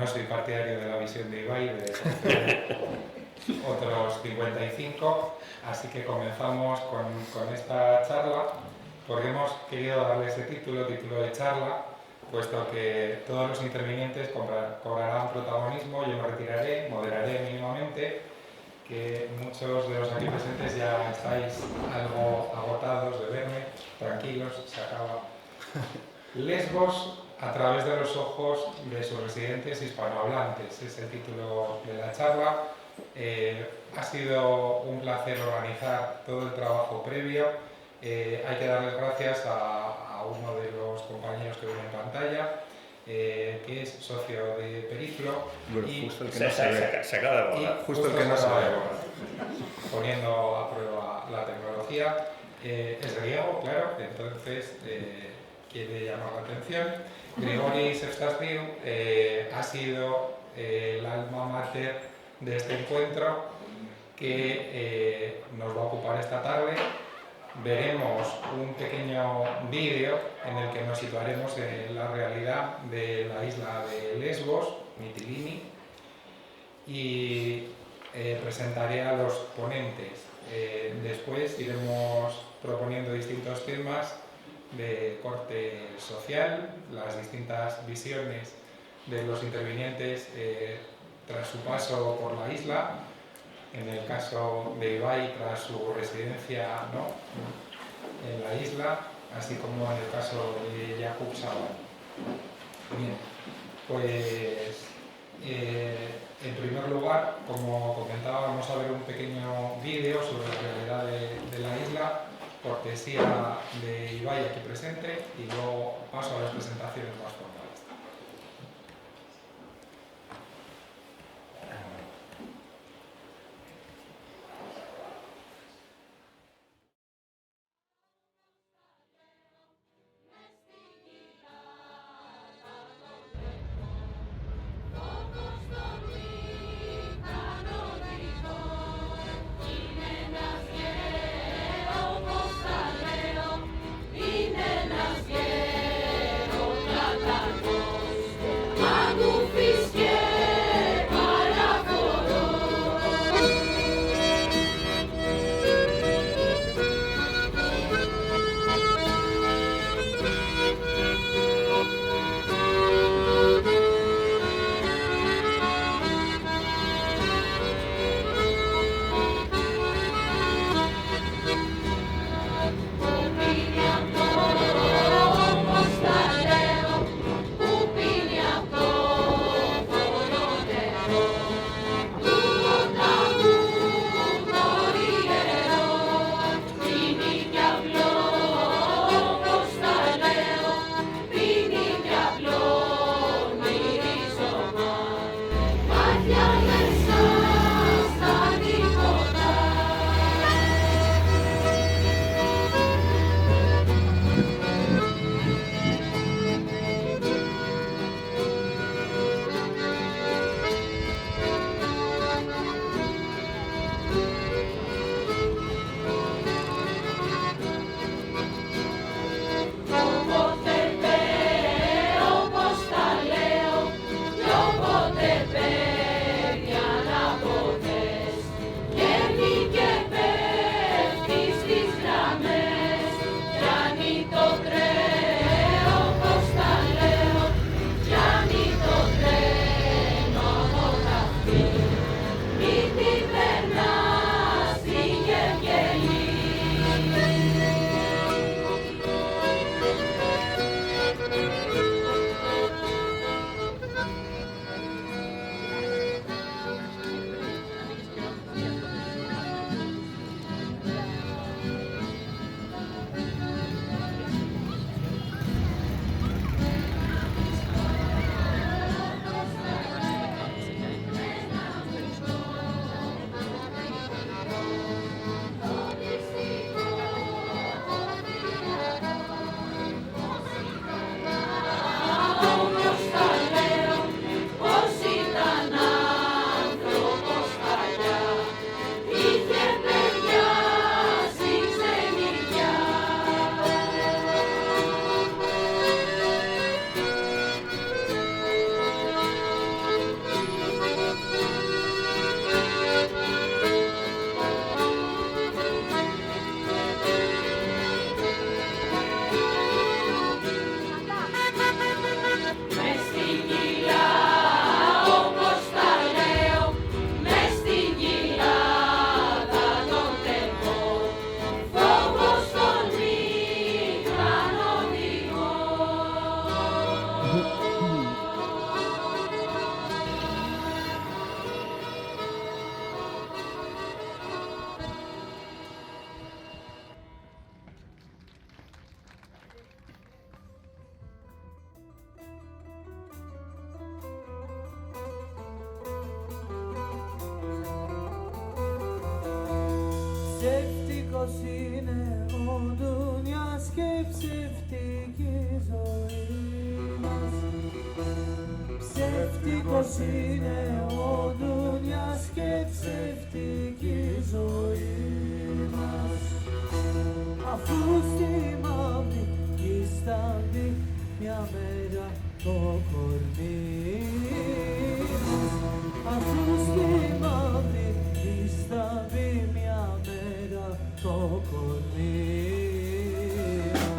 no soy partidario de la visión de Ibai, de otros 55, así que comenzamos con esta charla, porque hemos querido darle ese título de charla, puesto que todos los intervinientes cobrarán protagonismo. Yo me retiraré, moderaré mínimamente, que muchos de los aquí presentes ya estáis algo agotados de verme. Tranquilos, se acaba. Lesbos a través de los ojos de sus residentes hispanohablantes es el título de la charla. Ha sido un placer organizar todo el trabajo previo. Hay que darles gracias a uno de los compañeros que ven en pantalla, que es socio de Periflo. Bueno, y justo el que no se ve. Se acaba de borrar. Justo el que no se ve. Poniendo a prueba la tecnología. Es griego, claro, entonces quiere llamar la atención. Grigori Sefstasviou ha sido el alma mater de este encuentro que nos va a ocupar esta tarde. Veremos un pequeño vídeo en el que nos situaremos en la realidad de la isla de Lesbos, Mitilini, y presentaré a los ponentes. Después iremos proponiendo distintos temas de corte social, las distintas visiones de los intervinientes tras su paso por la isla. En el caso de Ibai, tras su residencia en la isla, así como en el caso de Jakub Saban. Bien, pues en primer lugar, como comentaba, vamos a ver un pequeño vídeo sobre la realidad de la isla, cortesía de Ibai aquí presente, y luego paso a las presentaciones más formales. Thank you. Ψεύτικος είναι ο ντουνιάς και ψεύτικη ζωή μας. Ψεύτικος είναι ο ντουνιάς και ψεύτικη ζωή μας. Αφού στη μαύρη γης θα μπει μια μέρα το κορμί μας. Αφού στη μαύρη γης θα μπει μια μέρα το κορμί μας.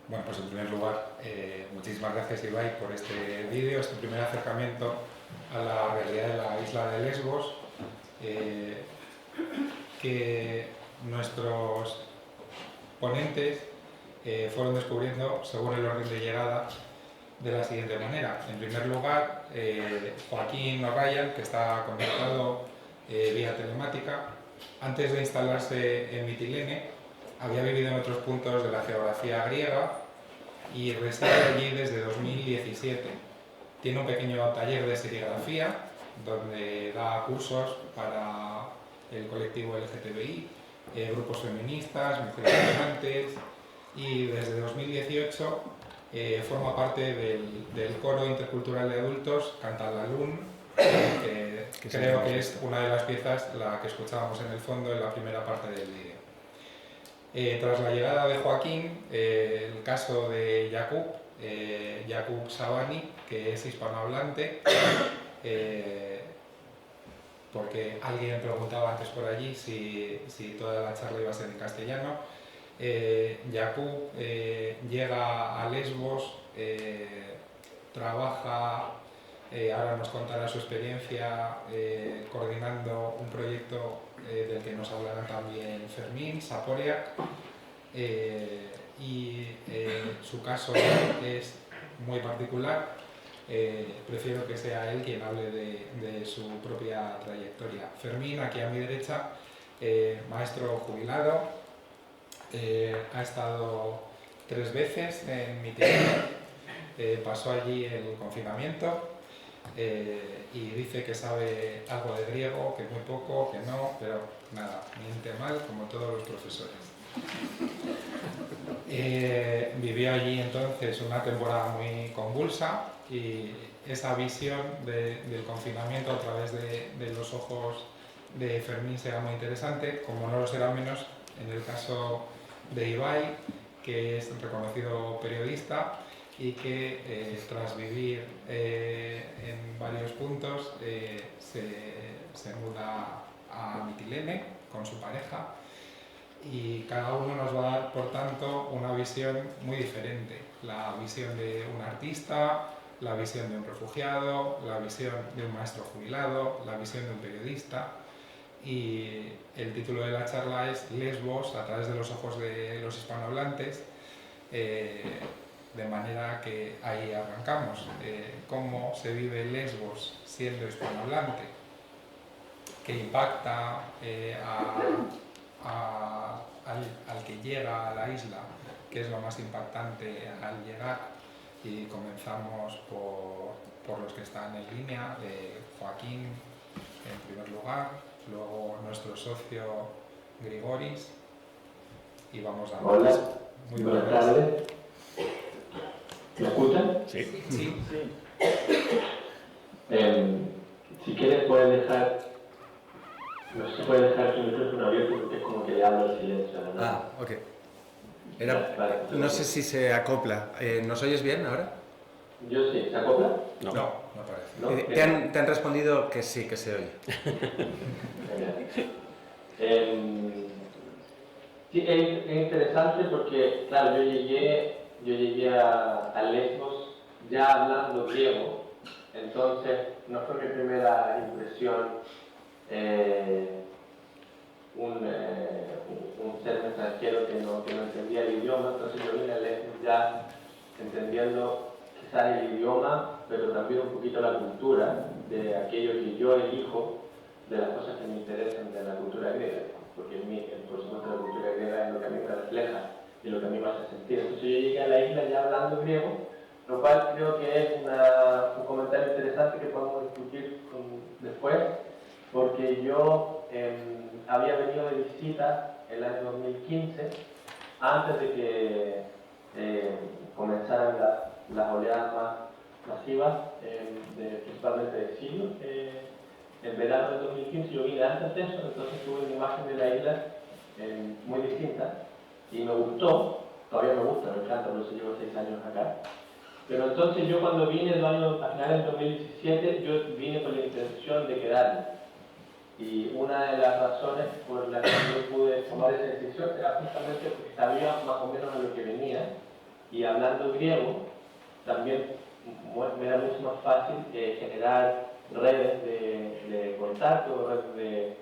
Bueno, pues en primer lugar, muchísimas gracias Ibai por este vídeo, este primer acercamiento a la realidad de la isla de Lesbos, que nuestros ponentes fueron descubriendo según el orden de llegada de la siguiente manera. En primer lugar, Joaquín O'Ryan, que está conectado vía telemática, antes de instalarse en Mitilene, había vivido en otros puntos de la geografía griega y reside allí desde 2017. Tiene un pequeño taller de serigrafía donde da cursos para el colectivo LGTBI, grupos feministas, mujeres migrantes, y desde 2018 forma parte del coro intercultural de adultos Cantalalún, que creo que es una de las piezas la que escuchábamos en el fondo en la primera parte del vídeo. Tras la llegada de Joaquín, el caso de Jakub Sabani, que es hispanohablante, porque alguien preguntaba antes por allí si toda la charla iba a ser en castellano. Jakub llega a Lesbos, trabaja, ahora nos contará su experiencia coordinando un proyecto del que nos hablará también Fermín Saporiak, y su caso es muy particular. Prefiero que sea él quien hable de su propia trayectoria. Fermín, aquí a mi derecha, maestro jubilado, ha estado 3 veces en Mitilene, pasó allí el confinamiento y dice que sabe algo de griego, que muy poco, que no, pero nada, miente mal como todos los profesores. Vivió allí entonces una temporada muy convulsa y esa visión del confinamiento a través de los ojos de Fermín será muy interesante, como no lo será menos en el caso de Ibai, que es un reconocido periodista y que tras vivir en varios puntos se muda a Mitilene con su pareja, y cada uno nos va a dar, por tanto, una visión muy diferente. La visión de un artista, la visión de un refugiado, la visión de un maestro jubilado, la visión de un periodista. Y el título de la charla es Lesbos a través de los ojos de los hispanohablantes, de manera que ahí arrancamos. ¿Cómo se vive Lesbos siendo hispanohablante? ¿Qué impacta al que llega a la isla? ¿Qué es lo más impactante al llegar? Y comenzamos por los que están en línea, Joaquín en primer lugar, luego nuestro socio Grigoris, y vamos dando. Hola, muy buenas tardes. ¿Me escuchan? Sí. Si quieres puedes dejar, no se puede dejar tu micrófono abierto porque es como que le hablo al silencio, ¿no? Ah, ok. Vale, No sé si se acopla. ¿Nos oyes bien ahora? Yo sí, ¿se acopla? No parece. ¿No? Te han respondido que sí, que se oye. Sí, es interesante porque, claro, yo llegué a Lesbos ya hablando griego, entonces no fue mi primera impresión un ser extranjero que no entendía el idioma, entonces yo vine a Lesbos ya entendiendo quizás el idioma, pero también un poquito la cultura de aquello que yo elijo, de las cosas que me interesan de la cultura griega, porque por supuesto la cultura griega es lo que a mí me refleja y lo que a mí me hace sentir. Entonces yo llegué a la isla ya hablando griego, lo cual creo que es un comentario interesante que podemos discutir después, porque yo había venido de visita el año 2015, antes de que comenzaran las oleadas más masivas, principalmente de Sirio. En verano del 2015 yo vine antes de eso, entonces tuve una imagen de la isla muy distinta y me gustó, todavía me gusta, me encanta, por eso llevo 6 años acá. Pero entonces yo cuando vine a finales del 2017, yo vine con la intención de quedarme. Y una de las razones por las que yo pude tomar esa decisión era justamente porque sabía más o menos a lo que venía, y hablando griego también me era mucho más fácil generar redes de contacto, redes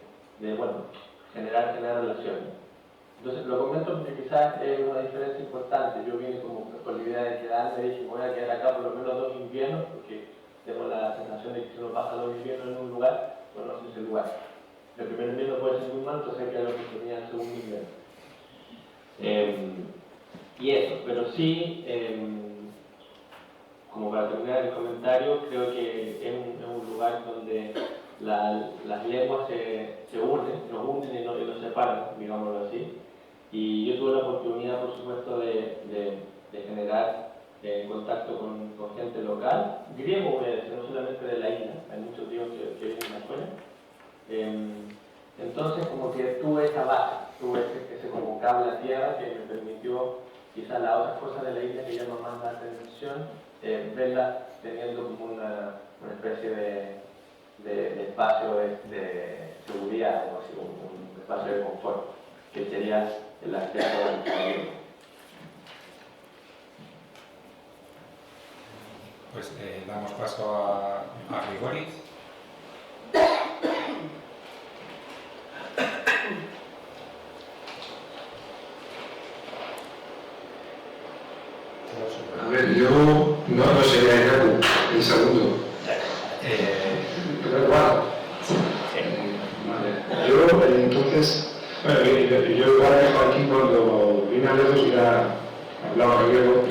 generar relaciones. Entonces lo comento porque quizás es una diferencia importante. Yo vine como con la idea de quedarme, dije voy a quedar acá por lo menos 2 inviernos, porque tengo la sensación de que si uno pasa 2 inviernos en un lugar, conoces el lugar. El primer invierno puede ser muy malo, entonces hay que dar la oportunidad al segundo invierno. Y eso, pero sí, como para terminar el comentario, creo que es un lugar donde las lenguas se unen, nos unen y nos separan, digámoslo así. Y yo tuve la oportunidad, por supuesto, de generar contacto con gente local, griego, no solamente de la isla, hay muchos griegos que viven afuera. Entonces, como que tuve esa base, tuve ese como cable a tierra que me permitió, quizás las otras cosas de la isla que llaman más la atención, verlas teniendo como una especie de espacio de seguridad, o así, un espacio de confort, que sería el acceso al camino. Pues damos paso a Grigoris. A ver, yo no sería el segundo. Pero bueno. Vale. Yo entonces, bueno, yo para Joaquín cuando vine a Lesbos ya hablaba gallego.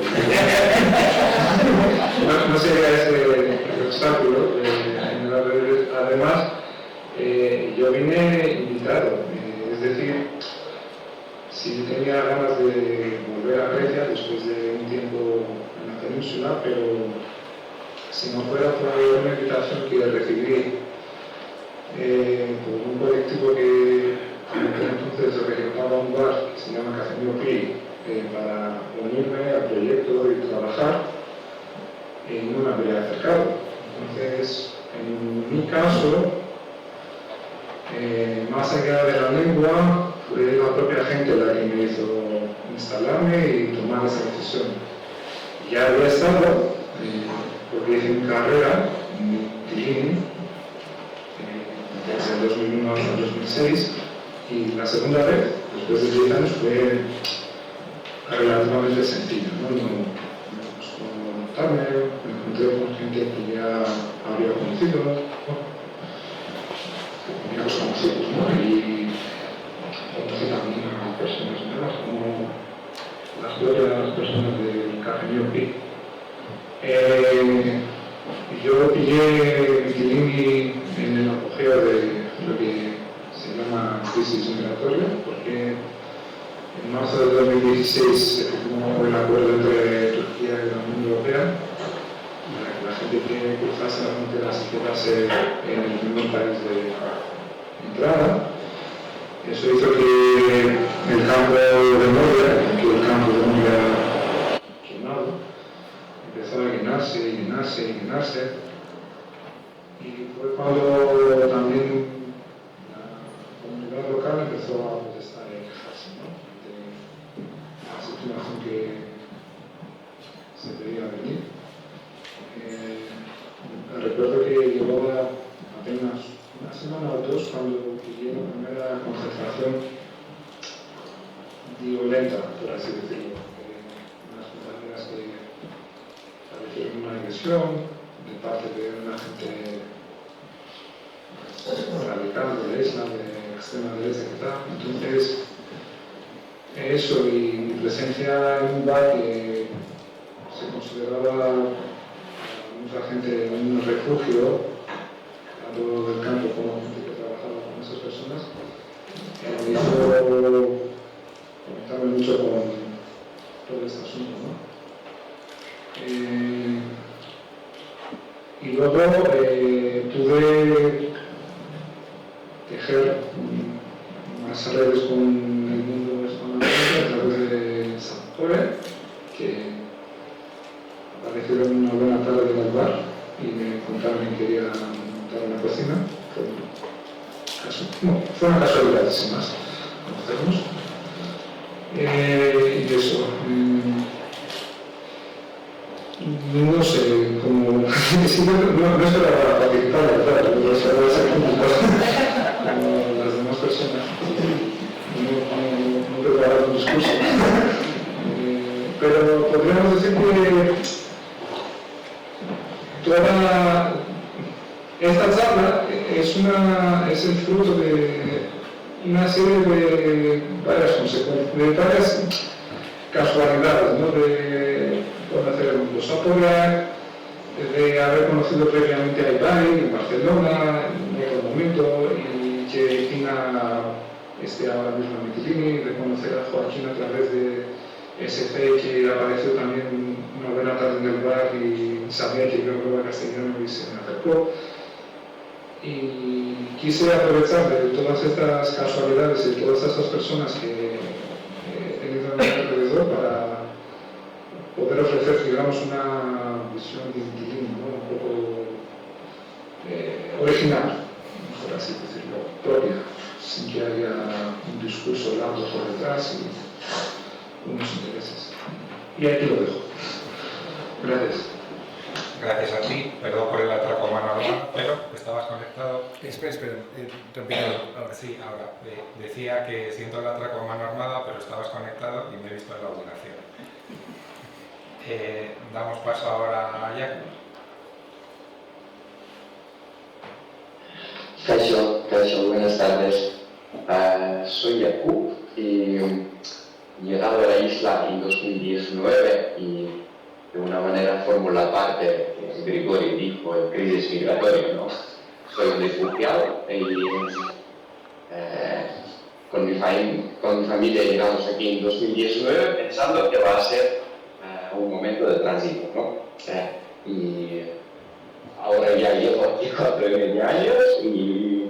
No sería ese el obstáculo. Además, yo vine invitado, es decir, sí tenía ganas de volver a Grecia después de un tiempo en la península, pero si no fuera por una invitación que recibí por un colectivo que entonces representaba un bar que se llama Café Pi, para unirme al proyecto y trabajar, no me habría acercado. Entonces, en mi caso, más allá de la lengua, fue la propia gente la que me hizo instalarme y tomar esa decisión. Ya había estado, porque hice mi carrera en Tilini, desde el 2001 hasta el 2006, y la segunda vez, después de 10 años, fue relativamente sencillo, ¿no? Me gustó notarme, me encontré con gente que ya había conocido, ¿no? Teníamos conocidos, ¿no? Y conocí también a personas nuevas, como las propias personas del Café Pi. Yo pillé Tilini en el apogeo de lo que se llama crisis migratoria, porque en marzo de 2016 se firmó el acuerdo entre Turquía y la Unión Europea para que la gente que cruzase la frontera se quedase en el primer país de entrada. Eso hizo que el campo de Moria, que el campo de Moria quemado, empezó a llenarse y llenarse y llenarse. Y fue cuando también la comunidad local empezó a protestar y a quejarse, ¿no? De la situación que se veía venir. Recuerdo que llevaba apenas una semana o dos cuando pillé la primera concentración violenta, por así decirlo. Unas compañeras que padecieron una agresión de parte de una gente radical de la isla, de extrema derecha y tal. Entonces, eso y mi presencia en un bar que se consideraba mucha gente en un refugio, tanto del campo como gente que trabajaba con esas personas, me hizo conectarme mucho con todo este asunto, ¿no? Y luego pude tejer más redes con el mundo hispanohablante a través de Sampore, que aparecieron una buena tarde en el bar y me contaron que quería montar una cocina. Fue una casualidad, sin más, conocernos. Y eso. No sé, como no esperaba participar, claro, no esperaba ser como las demás personas, no preparaba un discurso. Pero podríamos decir que toda esta charla es el fruto de una serie de varias consecuencias, de varias casualidades, ¿no? De conocer el mundo Sampore, de haber conocido previamente a Ibai en Barcelona en otro momento, y que Tina esté ahora mismo en Tilini, de conocer a Joaquín a través de SC, que apareció también una buena tarde en el bar y sabía que yo hablaba castellano y se me acercó. Y quise aprovechar de todas estas casualidades y de todas estas personas que he tenido a mi alrededor para poder ofrecer, digamos, una visión de Tilini, ¿no? Un poco original, por así decirlo, propia, sin que haya un discurso largo por detrás y unos intereses. Y aquí lo dejo. Gracias. Gracias a ti, perdón por el atraco a mano armada, pero estabas conectado. Espera, repito ahora. Sí, ahora. Decía que siento el atraco a mano armada, pero estabas conectado y me he visto en la obligación. Damos paso ahora a Jakub. Kaixo, buenas tardes. Soy Jakub y llegado a la isla en 2019 y de una manera formula parte, Grigori dijo, el crisis migratorio, ¿no? Soy un refugiado y con mi familia llegamos aquí en 2019 pensando que va a ser un momento de tránsito, ¿no? Y ahora ya llevo aquí 4,5 años y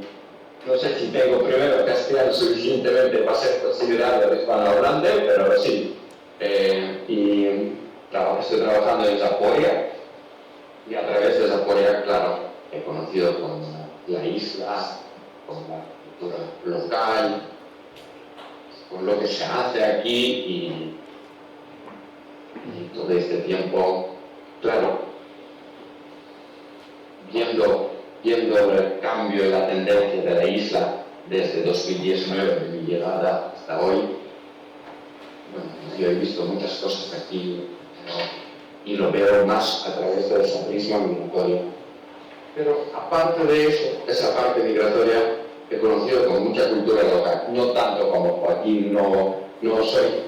no sé si tengo primero castellano suficientemente para ser considerado hispanohablante, pero sí. Y estoy trabajando en Zaporia y a través de Zaporia, claro, he conocido con la isla, con la cultura local, con lo que se hace aquí y todo este tiempo, claro, viendo el cambio y la tendencia de la isla desde 2019, de mi llegada hasta hoy, bueno, yo he visto muchas cosas aquí, y lo veo más a través de esa prisma migratoria. Pero aparte de eso, esa parte migratoria, he conocido con mucha cultura local, no tanto como aquí no soy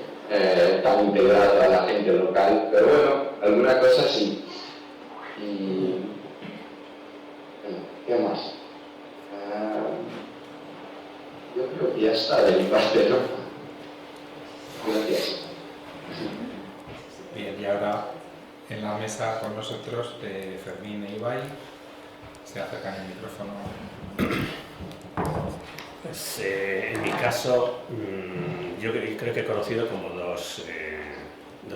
tan integrado a la gente local, pero bueno, alguna cosa sí. Y ¿qué más? Yo creo que ya está de mi parte, ¿no? Gracias. Bien, y ahora en la mesa con nosotros Fermín e Ibai. Se acercan el micrófono. Pues, en mi caso, yo creo que he conocido como dos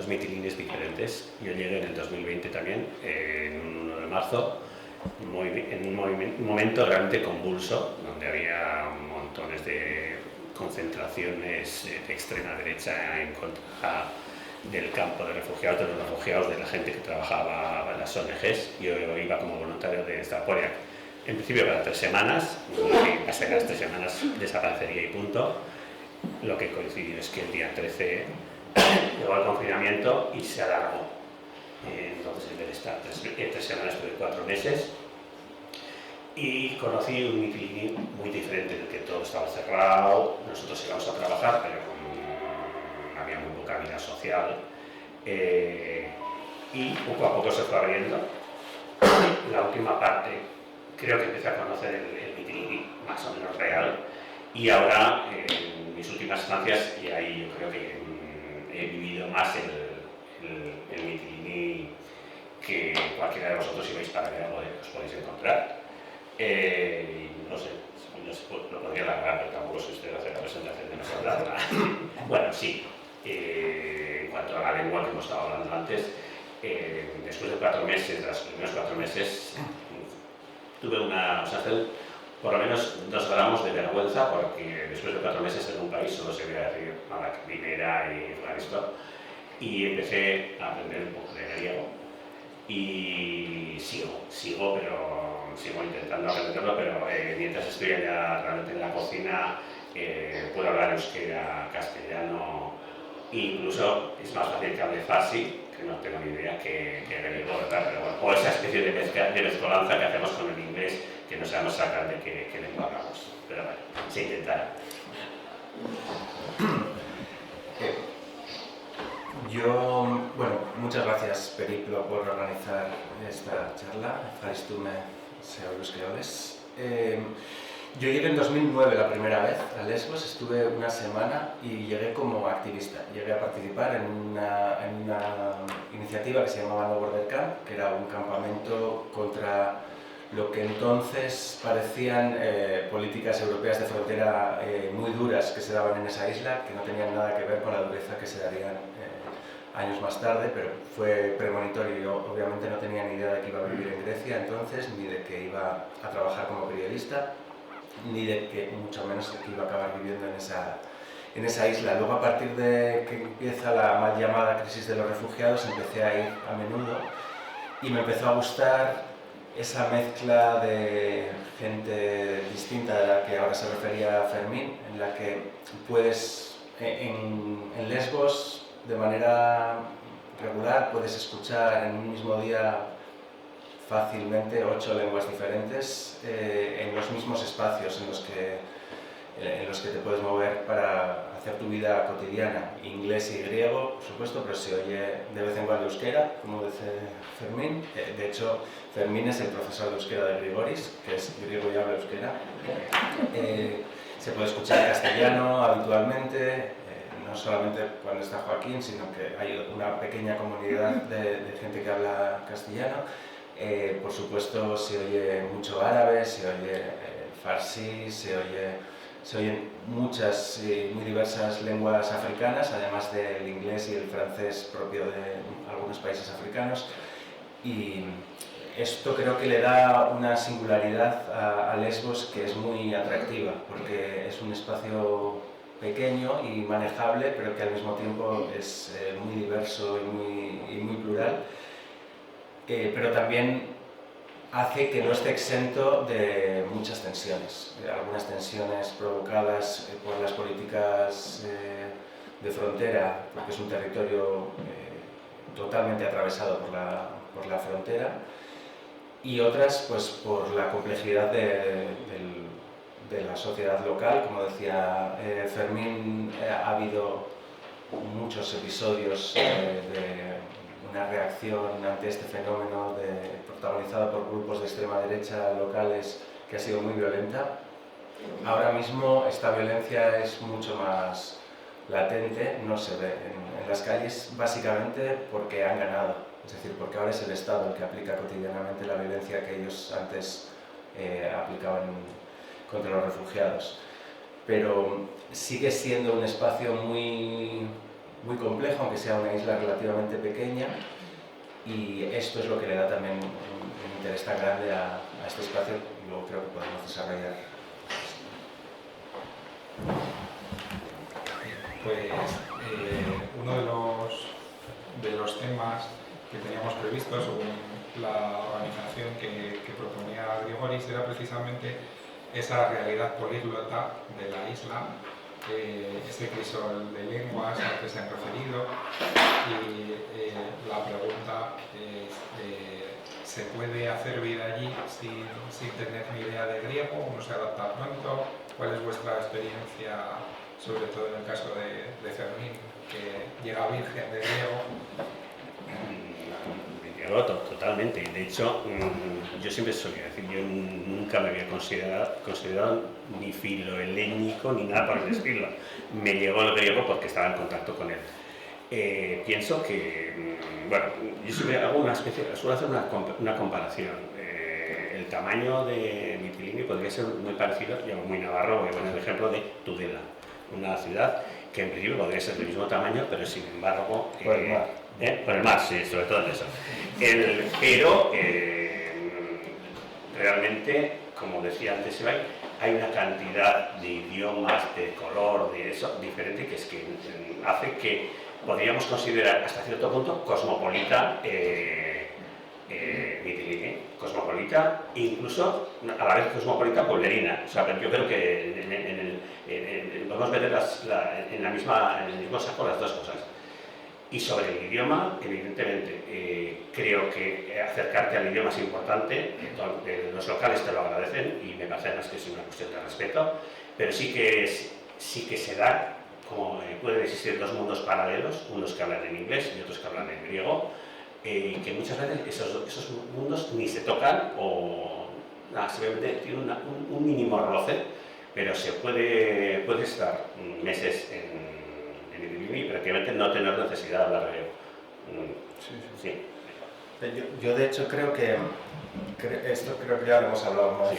mitilines diferentes. Yo llegué en el 2020 también, en un 1 de marzo, en un momento realmente convulso, donde había montones de concentraciones de extrema derecha en contra del campo de refugiados, de los refugiados, de la gente que trabajaba en las ONGs. Yo iba como voluntario de Zaporia, en principio cada 3 semanas, y hasta que las 3 semanas desaparecería y punto. Lo que coincidió es que el día 13 llegó el confinamiento y se alargó. Entonces, en vez de estar 3 semanas, estuve 4 meses. Y conocí un mitilini muy diferente, en el que todo estaba cerrado. Nosotros íbamos a trabajar, pero había muy poca vida social. Y poco a poco se fue abriendo. La última parte, creo que empecé a conocer el mitilini más o menos real. Y ahora, en mis últimas estancias, y ahí yo creo que he vivido más el mitilini que cualquiera de vosotros si vais para ver algo os podéis encontrar. No sé, lo podría alargar, pero tampoco sé usted hacer la presentación demasiado larga. Bueno, sí, en cuanto a la lengua que hemos estado hablando antes, después de 4 meses, los primeros 4 meses, tuve una sensación, por lo menos 2 gramos de vergüenza, porque después de 4 meses en un país solo se veía decir a la primera y esto, y empecé a aprender un poco de griego. Y sigo intentando aprenderlo, pero mientras estoy allá realmente en la cocina, puedo hablar euskera, castellano, e incluso es más fácil que hable farsi, que no tengo ni idea, que griego, ¿verdad? Pero bueno, o esa especie de mezcolanza que hacemos con el inglés, que no sabemos sacar de qué lengua hablamos. Pero bueno, se intentará. Bueno, muchas gracias Periplo por organizar esta charla. Ευχαριστούμε σε όλους και όλες. Yo llegué en 2009 la primera vez a Lesbos, estuve una semana y llegué como activista. Llegué a participar en una iniciativa que se llamaba No Border Camp, que era un campamento contra lo que entonces parecían políticas europeas de frontera muy duras que se daban en esa isla, que no tenían nada que ver con la dureza que se darían años más tarde, pero fue premonitorio. Yo obviamente no tenía ni idea de que iba a vivir en Grecia entonces, ni de que iba a trabajar como periodista, ni de que mucho menos que iba a acabar viviendo en esa isla. Luego, a partir de que empieza la mal llamada crisis de los refugiados, empecé a ir a menudo y me empezó a gustar esa mezcla de gente distinta de la que ahora se refería Fermín, en la que puedes, en Lesbos, de manera regular, puedes escuchar en un mismo día fácilmente 8 lenguas diferentes en los mismos espacios en los que te puedes mover para hacer tu vida cotidiana, inglés y griego, por supuesto, pero se oye de vez en cuando euskera, como dice Fermín. De hecho, Fermín es el profesor de euskera de Grigoris, que es griego y habla euskera. Se puede escuchar castellano habitualmente, no solamente cuando está Joaquín, sino que hay una pequeña comunidad de gente que habla castellano. Por supuesto, se oye mucho árabe, se oye farsi, se oyen muchas y muy diversas lenguas africanas, además del inglés y el francés propio de algunos países africanos. Y esto creo que le da una singularidad a Lesbos que es muy atractiva, porque es un espacio pequeño y manejable, pero que al mismo tiempo es muy diverso y muy plural, pero también hace que no esté exento de muchas tensiones, algunas tensiones provocadas por las políticas de frontera, porque es un territorio totalmente atravesado por la frontera, y otras pues por la complejidad de la sociedad local. Como decía Fermín, ha habido muchos episodios de una reacción ante este fenómeno protagonizado por grupos de extrema derecha locales que ha sido muy violenta. Ahora mismo esta violencia es mucho más latente, no se ve en las calles, básicamente porque han ganado. Es decir, porque ahora es el Estado el que aplica cotidianamente la violencia que ellos antes aplicaban contra los refugiados. Pero sigue siendo un espacio muy complejo, aunque sea una isla relativamente pequeña, y esto es lo que le da también un interés tan grande a este espacio, y luego creo que podemos desarrollar. Pues uno de los temas que teníamos previsto según la organización que proponía Grigoris era precisamente esa realidad políglota de la isla, ese crisol de lenguas al que se han referido, y la pregunta es, ¿se puede hacer vida allí sin tener ni idea de griego? ¿Uno se adapta pronto? ¿Cuál es vuestra experiencia, sobre todo en el caso de Fermín, que llega virgen de griego? Totalmente. De hecho, yo siempre solía decir, yo nunca me había considerado ni filohelénico ni nada por el estilo. Me llegó el griego porque estaba en contacto con él. Pienso que, bueno, yo siempre hago suelo hacer una comparación. El tamaño de Mitilini podría ser muy parecido, yo muy navarro, voy a poner el ejemplo de Tudela, una ciudad que en principio podría ser del mismo tamaño, pero sin embargo... por el mar, sí, sobre todo en eso. Pero realmente, como decía antes Ibai, hay una cantidad de idiomas, de color, de eso, diferente, que es que hace que podríamos considerar hasta cierto punto cosmopolita Mitilini, cosmopolita, incluso a la vez cosmopolita pueblerina. O sea, yo creo que podemos meter en el mismo saco las dos cosas. Y sobre el idioma, evidentemente, creo que acercarte al idioma es importante, los locales te lo agradecen y me parece además que es una cuestión de respeto, pero sí que se da, como pueden existir dos mundos paralelos, unos que hablan en inglés y otros que hablan en griego, y que muchas veces esos mundos ni se tocan o simplemente tienen un mínimo roce, pero se puede estar meses en y prácticamente no tener necesidad de hablar griego. Sí. Yo de hecho creo que esto creo que ya lo hemos hablado más. Sí.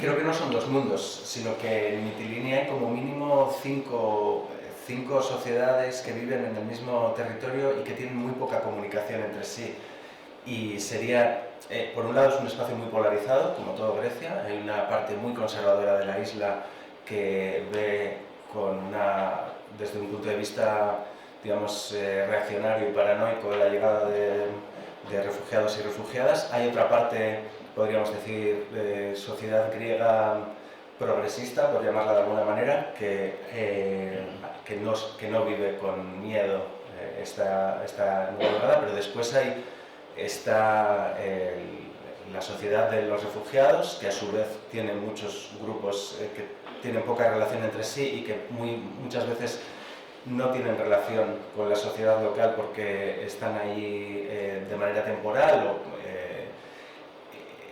Creo que no son dos mundos, sino que en Mitilini hay como mínimo cinco sociedades que viven en el mismo territorio y que tienen muy poca comunicación entre sí. Y sería, por un lado es un espacio muy polarizado, como todo Grecia, hay una parte muy conservadora de la isla que ve desde un punto de vista, digamos, reaccionario y paranoico de la llegada de refugiados y refugiadas. Hay otra parte, podríamos decir, de sociedad griega progresista, por llamarla de alguna manera, que no vive con miedo esta nueva llegada, pero después está la sociedad de los refugiados, que a su vez tiene muchos grupos que tienen poca relación entre sí y que muchas veces no tienen relación con la sociedad local porque están ahí de manera temporal o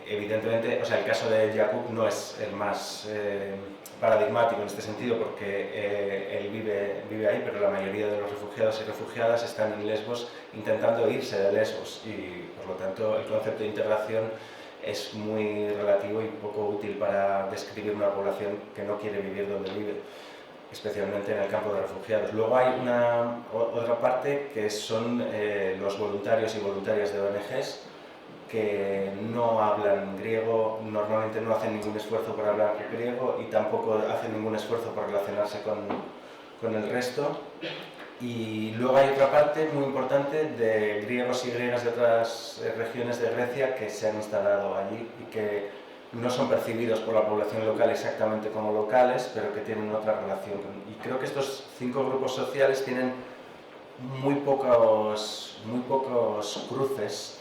evidentemente, o sea, el caso de Jakub no es el más paradigmático en este sentido porque él vive ahí, pero la mayoría de los refugiados y refugiadas están en Lesbos intentando irse de Lesbos y por lo tanto el concepto de integración es muy relativo y poco útil para describir una población que no quiere vivir donde vive, especialmente en el campo de refugiados. Luego hay otra parte que son los voluntarios y voluntarias de ONGs que no hablan griego, normalmente no hacen ningún esfuerzo por hablar griego y tampoco hacen ningún esfuerzo por relacionarse con el resto. Y luego hay otra parte muy importante de griegos y griegas de otras regiones de Grecia que se han instalado allí y que no son percibidos por la población local exactamente como locales, pero que tienen otra relación. Y creo que estos 5 grupos sociales tienen muy pocos cruces,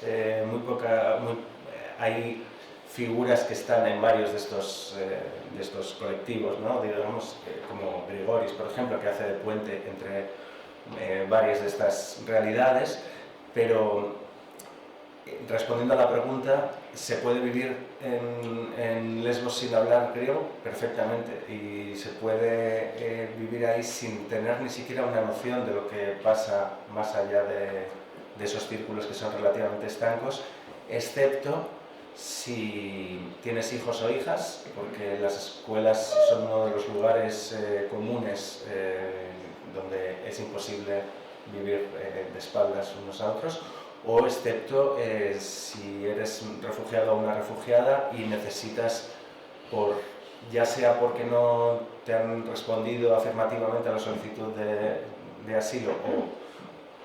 hay figuras que están en varios de estos colectivos, ¿no? Digamos, como Grigoris, por ejemplo, que hace de puente entre varias de estas realidades, pero respondiendo a la pregunta, ¿se puede vivir en Lesbos sin hablar griego? Perfectamente, y se puede vivir ahí sin tener ni siquiera una noción de lo que pasa más allá de esos círculos que son relativamente estancos, excepto si tienes hijos o hijas, porque las escuelas son uno de los lugares comunes donde es imposible vivir de espaldas unos a otros, o excepto si eres un refugiado o una refugiada y necesitas, ya sea porque no te han respondido afirmativamente a la solicitud de asilo o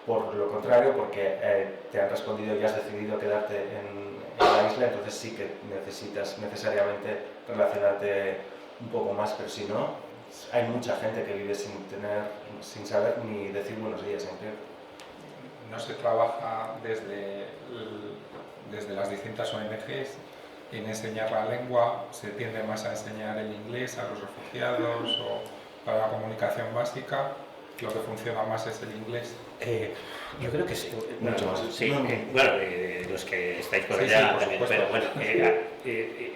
por lo contrario, porque te han respondido y has decidido quedarte en la isla, entonces sí que necesitas necesariamente relacionarte un poco más, pero si no, hay mucha gente que vive sin saber ni decir buenos días en griego. No se trabaja desde las distintas ONGs en enseñar la lengua, se tiende más a enseñar el inglés a los refugiados o para la comunicación básica, lo que funciona más es el inglés. Yo creo que sí, mucho más. Sí, bueno, los que estáis por Sí, allá sí, por también, supuesto. pero bueno,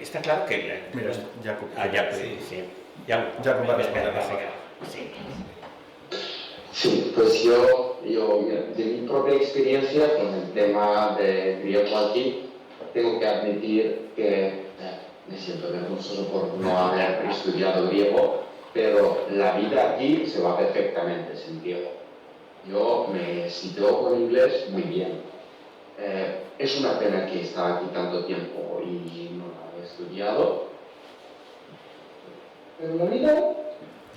está claro que... Mira, Jakub. Jakub, Sí. sí. Jakub va a me responder. espera, sí. Sí, pues yo, mira, de mi propia experiencia con el tema de griego aquí, tengo que admitir que me siento vergonzoso por no haber estudiado griego, pero la vida aquí se va perfectamente sin griego. Yo me sitúo con inglés muy bien. Es una pena que estaba aquí tanto tiempo y no lo he estudiado, pero la vida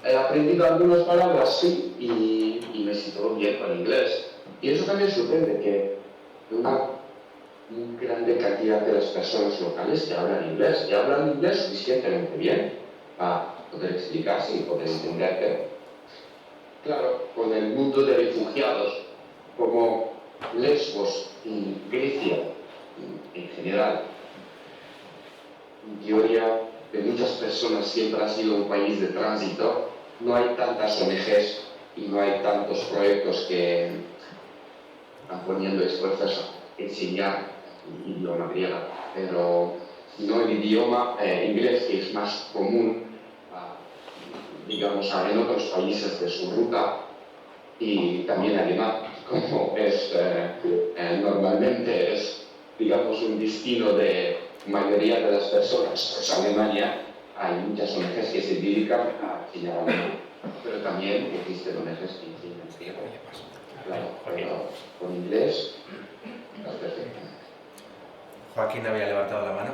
he aprendido algunas palabras, sí, y me sitúo bien con inglés. Y eso también sorprende que una grande cantidad de las personas locales que hablan inglés suficientemente bien para poder explicarse y poder entenderte. Claro, con el mundo de refugiados, como Lesbos y Grecia en general, en teoría de muchas personas siempre ha sido un país de tránsito, no hay tantas ONGs y no hay tantos proyectos que están poniendo esfuerzos a enseñar el idioma griego, pero no el idioma inglés, que es más común, digamos, en otros países de su ruta, y también alemán, como es normalmente es, digamos, un destino de mayoría de las personas. Pues Alemania hay muchas ONGs que se dedican a enseñar alemán, pero también existen ONGs que enseñan griego. Claro, pero con inglés está perfecto. Joaquín había levantado la mano.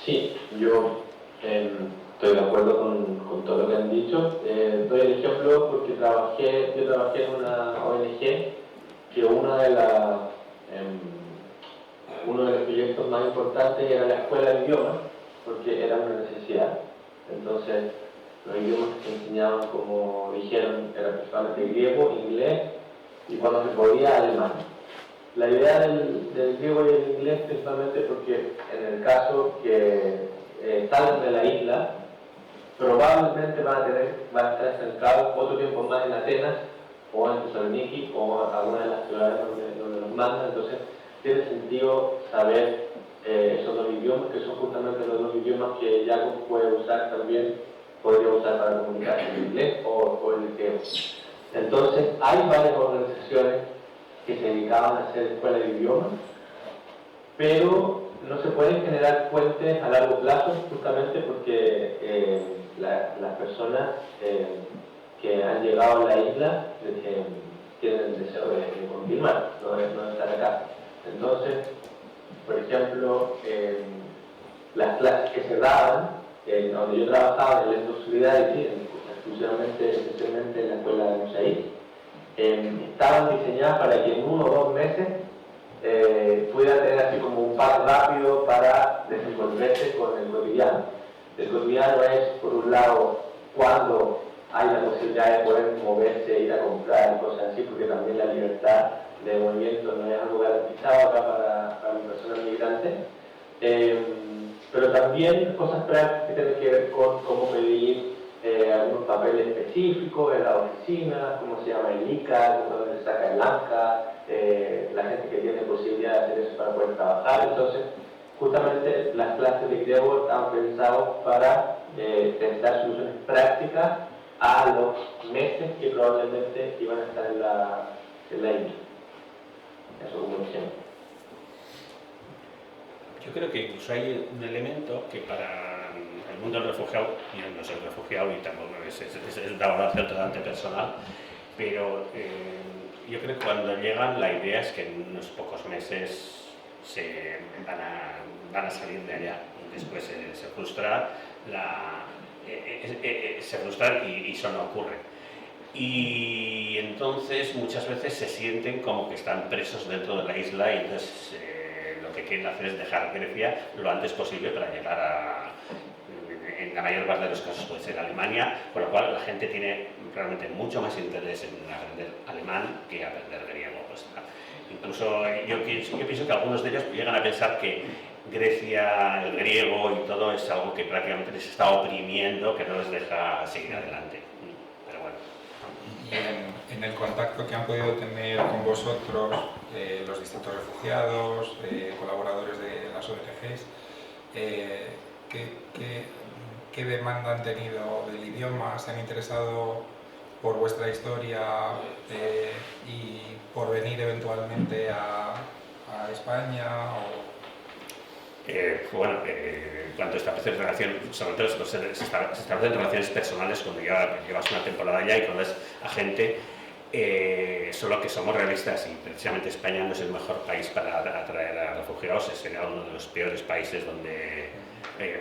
Sí, yo estoy de acuerdo con todo lo que han dicho. Doy el ejemplo porque yo trabajé en una ONG que uno de los proyectos más importantes era la escuela de idiomas, porque era una necesidad. Entonces, los idiomas que se enseñaban, como dijeron, eran principalmente griego, inglés y cuando se podía, alemán. La idea del griego y el inglés principalmente porque en el caso que salgan de la isla, probablemente van a estar estancados otro tiempo más en Atenas o en Thessaloniki o en alguna de las ciudades donde los mandan. Entonces tiene sentido saber esos dos idiomas, que son justamente los dos idiomas que Jacob puede usar también, podría usar para comunicarse en inglés o el griego. Entonces hay varias organizaciones que se dedicaban a hacer escuela de idiomas, pero no se pueden generar puentes a largo plazo justamente porque las personas que han llegado a la isla tienen el deseo de continuar, no de estar acá. Entonces, por ejemplo, las clases que se daban, donde yo trabajaba en el Electro Solidarity, exclusivamente, especialmente en la escuela de Musaid, estaban diseñadas para que en 1 o 2 meses pudiera tener así como un paso rápido para desenvolverse con el cotidiano. El cotidiano es, por un lado, cuando hay la posibilidad de poder moverse, ir a comprar y cosas así, porque también la libertad de movimiento no es algo garantizado acá para las personas migrantes, pero también cosas prácticas que tienen que ver con cómo pedir algunos papeles específicos en la oficina, cómo se llama el ICA, dónde se saca el ANCA, la gente que tiene posibilidad de hacer eso para poder trabajar. Entonces, justamente las clases de griego estaban pensadas para tentar soluciones prácticas a los meses que probablemente iban a estar en la isla. Eso como un ejemplo. Yo creo que incluso hay un elemento que para el mundo del refugiado, yo no soy refugiado y tampoco es una valoración totalmente personal, pero yo creo que cuando llegan la idea es que en unos pocos meses se van a salir de allá. Después se frustran y eso no ocurre. Y entonces muchas veces se sienten como que están presos dentro de la isla y entonces lo que quieren hacer es dejar Grecia lo antes posible para llegar en la mayor parte de los casos puede ser Alemania, con lo cual la gente tiene realmente mucho más interés en aprender alemán que aprender griego. Pues, incluso yo pienso que algunos de ellos llegan a pensar que Grecia, el griego y todo es algo que prácticamente les está oprimiendo, que no les deja seguir adelante. Pero bueno. Y en el contacto que han podido tener con vosotros, los distintos refugiados, colaboradores de las ONGs, ¿qué demanda han tenido del idioma? ¿Se han interesado por vuestra historia y por venir eventualmente a España? Bueno, en cuanto a establecer relaciones, sobre todo se establecen relaciones personales cuando llevas una temporada allá y conoces a gente, solo que somos realistas y precisamente España no es el mejor país para atraer a refugiados, sería uno de los peores países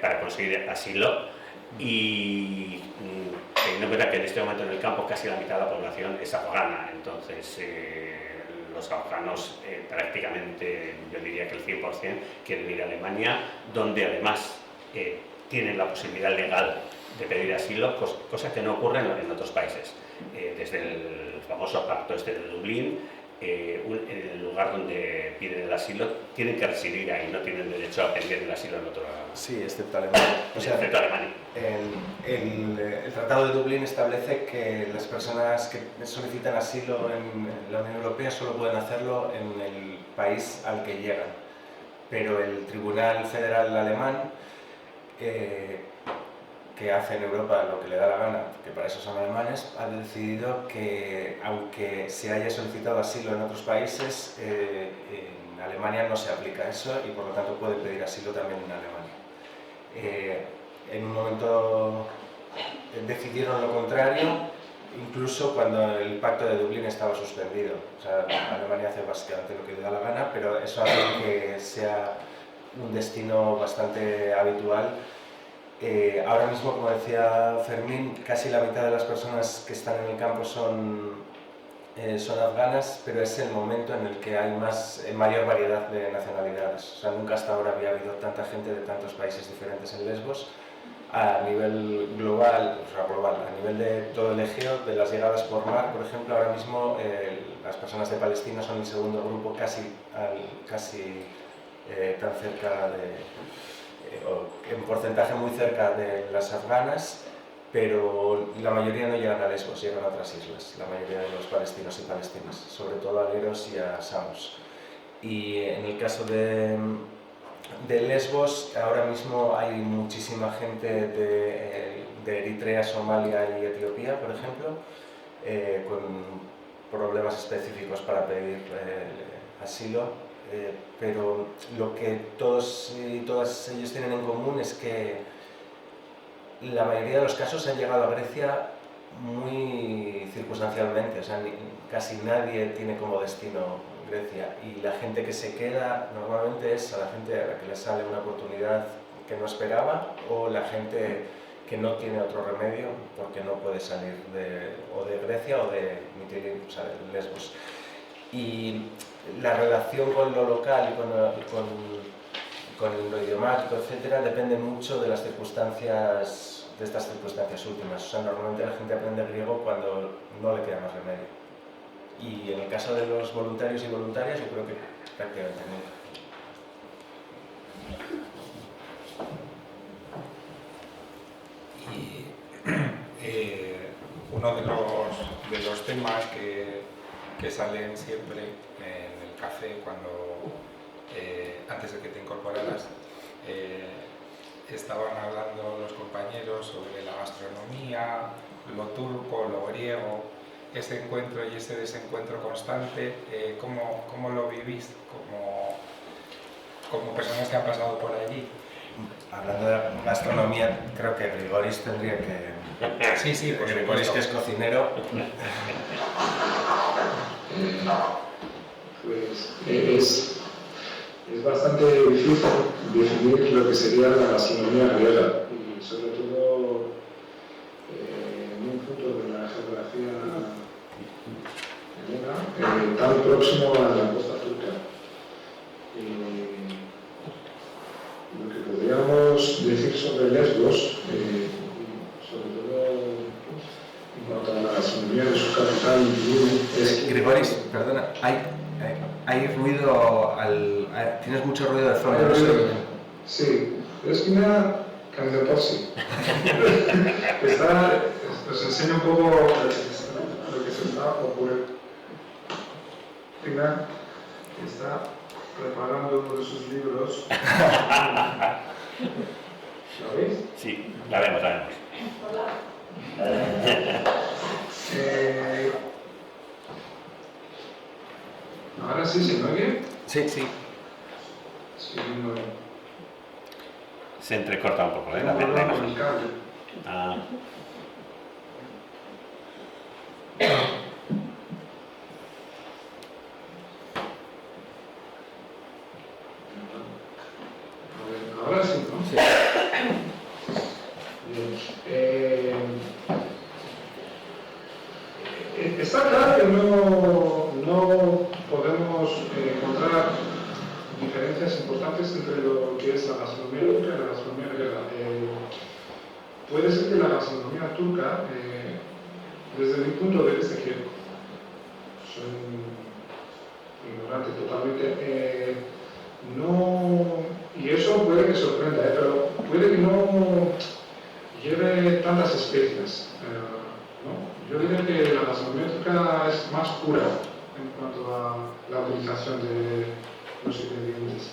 para conseguir asilo y teniendo en cuenta que en este momento en el campo casi la mitad de la población es afgana, entonces los afganos prácticamente, yo diría que el 100% quieren ir a Alemania, donde además tienen la posibilidad legal de pedir asilo, cosa que no ocurre en otros países. Desde el famoso pacto de Dublín, en el lugar donde piden el asilo, tienen que residir ahí, no tienen derecho a pedir el asilo en otro lugar. Sí, excepto Alemania. O sea, excepto Alemania. El Tratado de Dublín establece que las personas que solicitan asilo en la Unión Europea solo pueden hacerlo en el país al que llegan. Pero el Tribunal Federal Alemán, que hace en Europa lo que le da la gana, que para eso son alemanes, ha decidido que aunque se haya solicitado asilo en otros países, en Alemania no se aplica eso y por lo tanto pueden pedir asilo también en Alemania. En un momento decidieron lo contrario, incluso cuando el pacto de Dublín estaba suspendido. O sea, Alemania hace básicamente lo que le da la gana, pero eso hace que sea un destino bastante habitual. Ahora mismo, como decía Fermín, casi la mitad de las personas que están en el campo son afganas, pero es el momento en el que hay mayor variedad de nacionalidades. O sea, nunca hasta ahora había habido tanta gente de tantos países diferentes en Lesbos. A nivel global, a nivel de todo el Egeo, de las llegadas por mar, por ejemplo, ahora mismo las personas de Palestina son el segundo grupo casi tan cerca o en porcentaje muy cerca de las afganas, pero la mayoría no llegan a Lesbos, llegan a otras islas, la mayoría de los palestinos y palestinas, sobre todo a Leros y a Samos. Y en el caso de Lesbos, ahora mismo hay muchísima gente de Eritrea, Somalia y Etiopía, por ejemplo, con problemas específicos para pedir asilo, pero lo que todos y todas ellos tienen en común es que la mayoría de los casos han llegado a Grecia muy circunstancialmente, o sea, casi nadie tiene como destino Grecia, y la gente que se queda normalmente es a la gente a la que le sale una oportunidad que no esperaba, o la gente que no tiene otro remedio porque no puede salir o de Grecia o de Mitilene, o sea, de Lesbos. Y la relación con lo local y con lo idiomático, etcétera, depende mucho de las circunstancias, de estas circunstancias últimas. O sea, normalmente la gente aprende griego cuando no le queda más remedio. Y en el caso de los voluntarios y voluntarias, yo creo que prácticamente nunca. Y uno de los temas que salen siempre en el café antes de que te incorporaras, estaban hablando los compañeros sobre la gastronomía, lo turco, lo griego, ese encuentro y ese desencuentro constante, ¿cómo lo vivís como personas que han pasado por allí? Hablando de gastronomía, creo que Grigoris tendría que... Sí, por Grigoris, que es cocinero. Pues es bastante difícil definir lo que sería la gastronomía griega, y sobre todo en un punto de la geografía helena tan próximo a la costa turca. Lo que podríamos decir sobre Lesbos, sobre todo en cuanto a la gastronomía de su capital, es que... Grigoris, perdona, hay ruido, tienes mucho ruido de fondo. No sé. Sí, es una candeposi. Os enseño un poco lo que se está ocurriendo. Tina está preparando uno de sus libros. ¿Lo veis? Sí, la vemos. Ahora sí se me oye. Sí. Sí, no. Se entrecorta un poco, ¿eh? No, La con imagen. el cable. Ah. Ahora sí, ¿no? Sí. Bien. Está claro que no podemos encontrar diferencias importantes entre lo que es la gastronomía turca y la gastronomía griega. Puede ser que la gastronomía turca, desde mi punto de vista, que soy ignorante totalmente, no, y eso puede que sorprenda, pero puede que no lleve tantas especias. ¿No? Yo diría que la gastronomía turca es más pura en cuanto a la utilización de los ingredientes.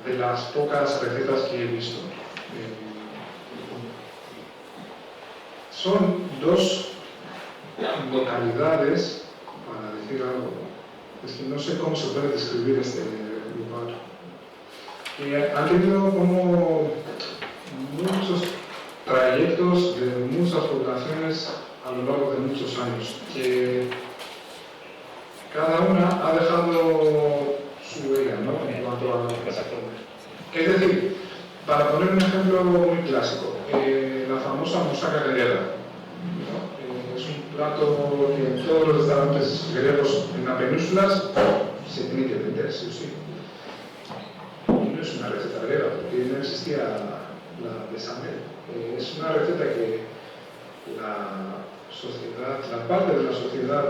De las pocas recetas que he visto. Son dos localidades, para decir algo, es que no sé cómo se puede describir este lugar. Han tenido como muchos trayectos de muchas poblaciones a lo largo de muchos años, que cada una ha dejado su huella, ¿no? En cuanto a la es decir, para poner un ejemplo muy clásico, la famosa moussaka griega, ¿no? Es un plato que en todos los restaurantes griegos en la península se tiene que vender, sí o sí. Y no es una receta griega, porque no existía la bechamel. Es una receta que sociedad, la parte de la sociedad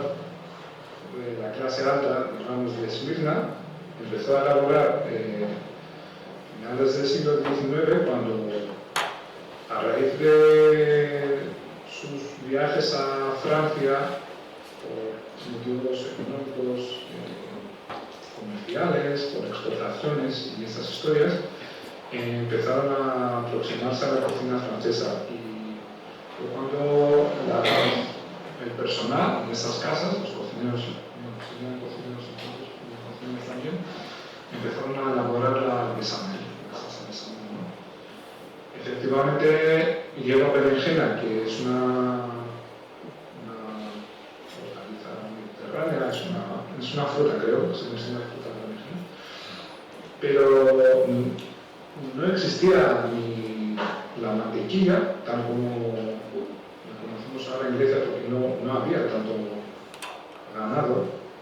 de la clase alta, digamos, de Esmirna, empezó a elaborar finales del siglo XIX, cuando, a raíz de sus viajes a Francia, por motivos económicos, comerciales, por exportaciones y estas historias, empezaron a aproximarse a la cocina francesa. Y fue cuando el personal de esas casas, los cocineros, serían cocineros entonces, los cocineros también, empezaron a elaborar la bechamel, la salsa bechamel, ¿no? Efectivamente, lleva berenjena, que es una hortaliza mediterránea, es una fruta, creo, se llama fruta berenjena, pero no existía ni la mantequilla, tal como la conocemos ahora en Grecia, porque no había tanto ganado,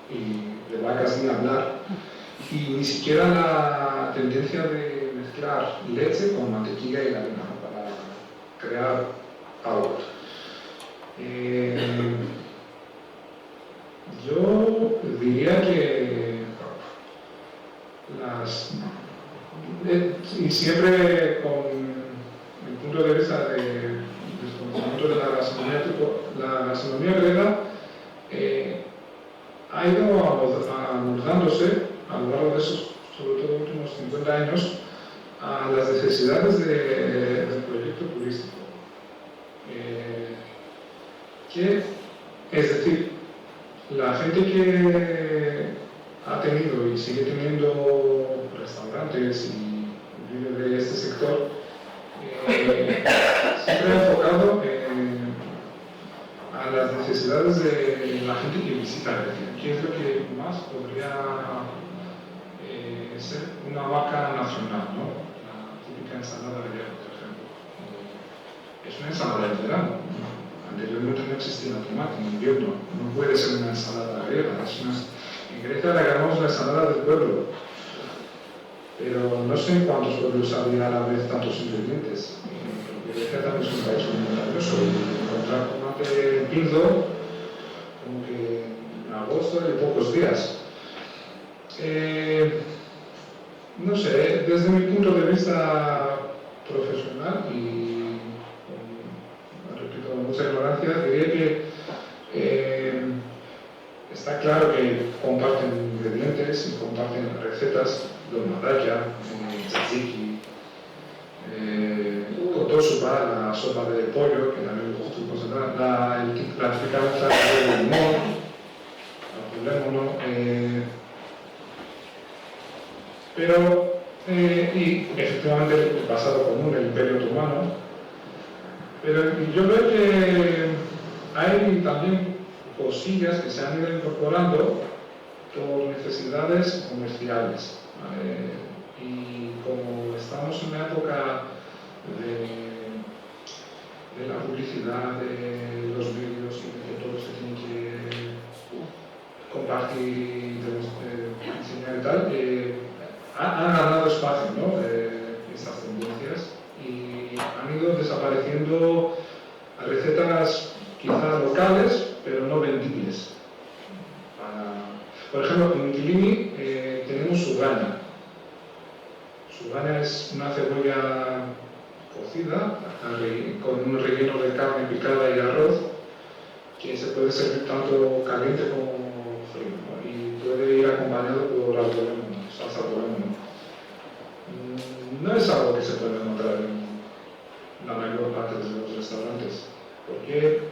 y de vacas ni hablar, y ni siquiera la tendencia de mezclar leche con mantequilla y harina, ¿no? Para crear algo. Yo diría que y siempre con el punto de vista del desconocimiento de la gastronomía griega, ha ido amoldándose a lo largo de esos, sobre todo últimos 50 años, a las necesidades del proyecto turístico. Es decir, la gente que ha tenido y sigue teniendo restaurantes y vive de este sector, siempre ha enfocado a las necesidades de la gente que visita Grecia. ¿Qué es lo que más podría ser una vaca nacional, ¿no? La típica ensalada griega, por ejemplo. Es una ensalada de verano. Anteriormente no existía el tomate en invierno. No puede ser una ensalada griega. En Grecia la llamamos la ensalada del pueblo. Pero no sé en cuántos pueblos había a la vez tantos ingredientes. Porque Grecia también es un país muy maravilloso. Y encontrar tomate pinto, como que en agosto y pocos días. No sé, desde mi punto de vista profesional y repito, con mucha ignorancia, diría que está claro que comparten ingredientes y comparten recetas, dolmadaya, tzatziki, kotosupa, la sopa de pollo, que también los trucos la típica de limón, pero y efectivamente el pasado común, el Imperio Otomano, pero yo veo que hay también cosillas que se han ido incorporando por necesidades comerciales, ¿vale? Y como estamos en una época de la publicidad, de los vídeos y de que todo se tiene que compartir, enseñar y tal, han ganado espacio, ¿no? Estas tendencias, y han ido desapareciendo recetas quizás locales, pero no vendibles. Por ejemplo, en Mitilini tenemos sugaña. Sugaña es una cebolla cocida con un relleno de carne picada y arroz, que se puede servir tanto caliente como frío, ¿no? Y puede ir acompañado por algodono, salsa algodono. No es algo que se puede encontrar en la mayor parte de los restaurantes, porque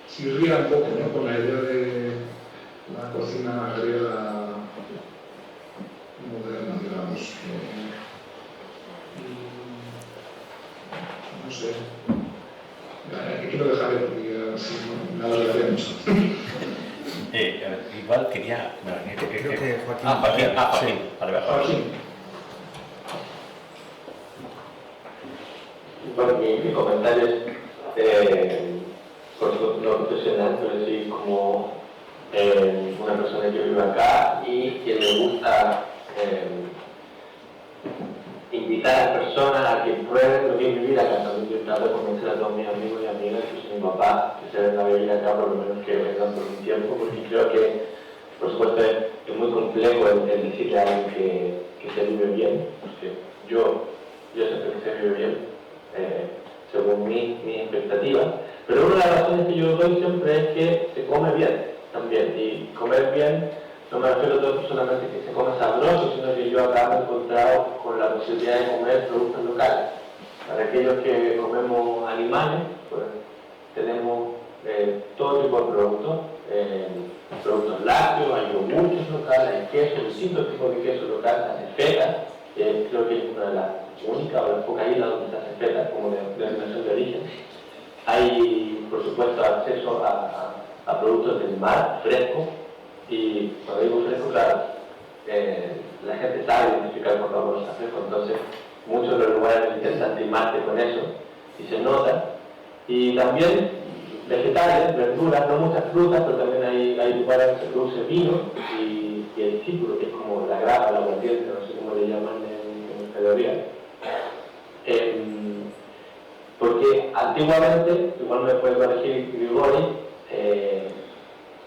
chirría un poco, ¿no? Con la idea de la cocina griega moderna, digamos. No sé. Aquí quiero dejarle porque así no me alargaría mucho. Igual quería... Creo que Joaquín. Joaquín. Sí. Vale. Joaquín. Bueno, mi comentario es, por supuesto, no profesional, pero sí como una persona que vive acá y que me gusta invitar invitar a personas a que prueben lo que es vivir acá. También yo trato de convencer a todos mis amigos y amigas, incluso mi papá, que se venga a vivir acá, por lo menos que vengan por un tiempo, porque creo que, por supuesto, es muy complejo el decirle a alguien que se vive bien, porque yo siempre que se vive bien, según mis expectativas, pero una de las razones que yo doy siempre es que se come bien también, y comer bien no me refiero solamente que se come sabroso, sino que yo acá me he encontrado con la posibilidad de comer productos locales. Para aquellos que comemos animales, pues tenemos todo tipo de productos, productos lácteos, hay yogurts locales, hay queso, distintos tipos de queso local, se hace feta, creo que es una de las únicas o las pocas islas donde se hace feta, como de denominación de origen. Hay, por supuesto, acceso a productos del mar, frescos, y cuando digo fresco, claro, la gente sabe identificar por favor los frescos, entonces muchos de los lugares intentan timarte con eso, y se nota. Y también vegetales, verduras, no muchas frutas, pero también hay lugares donde se produce vino y el círculo, que es como la grapa, la aguardiente, no sé cómo le llaman en teoría. Porque antiguamente, igual me puede corregir Grigori,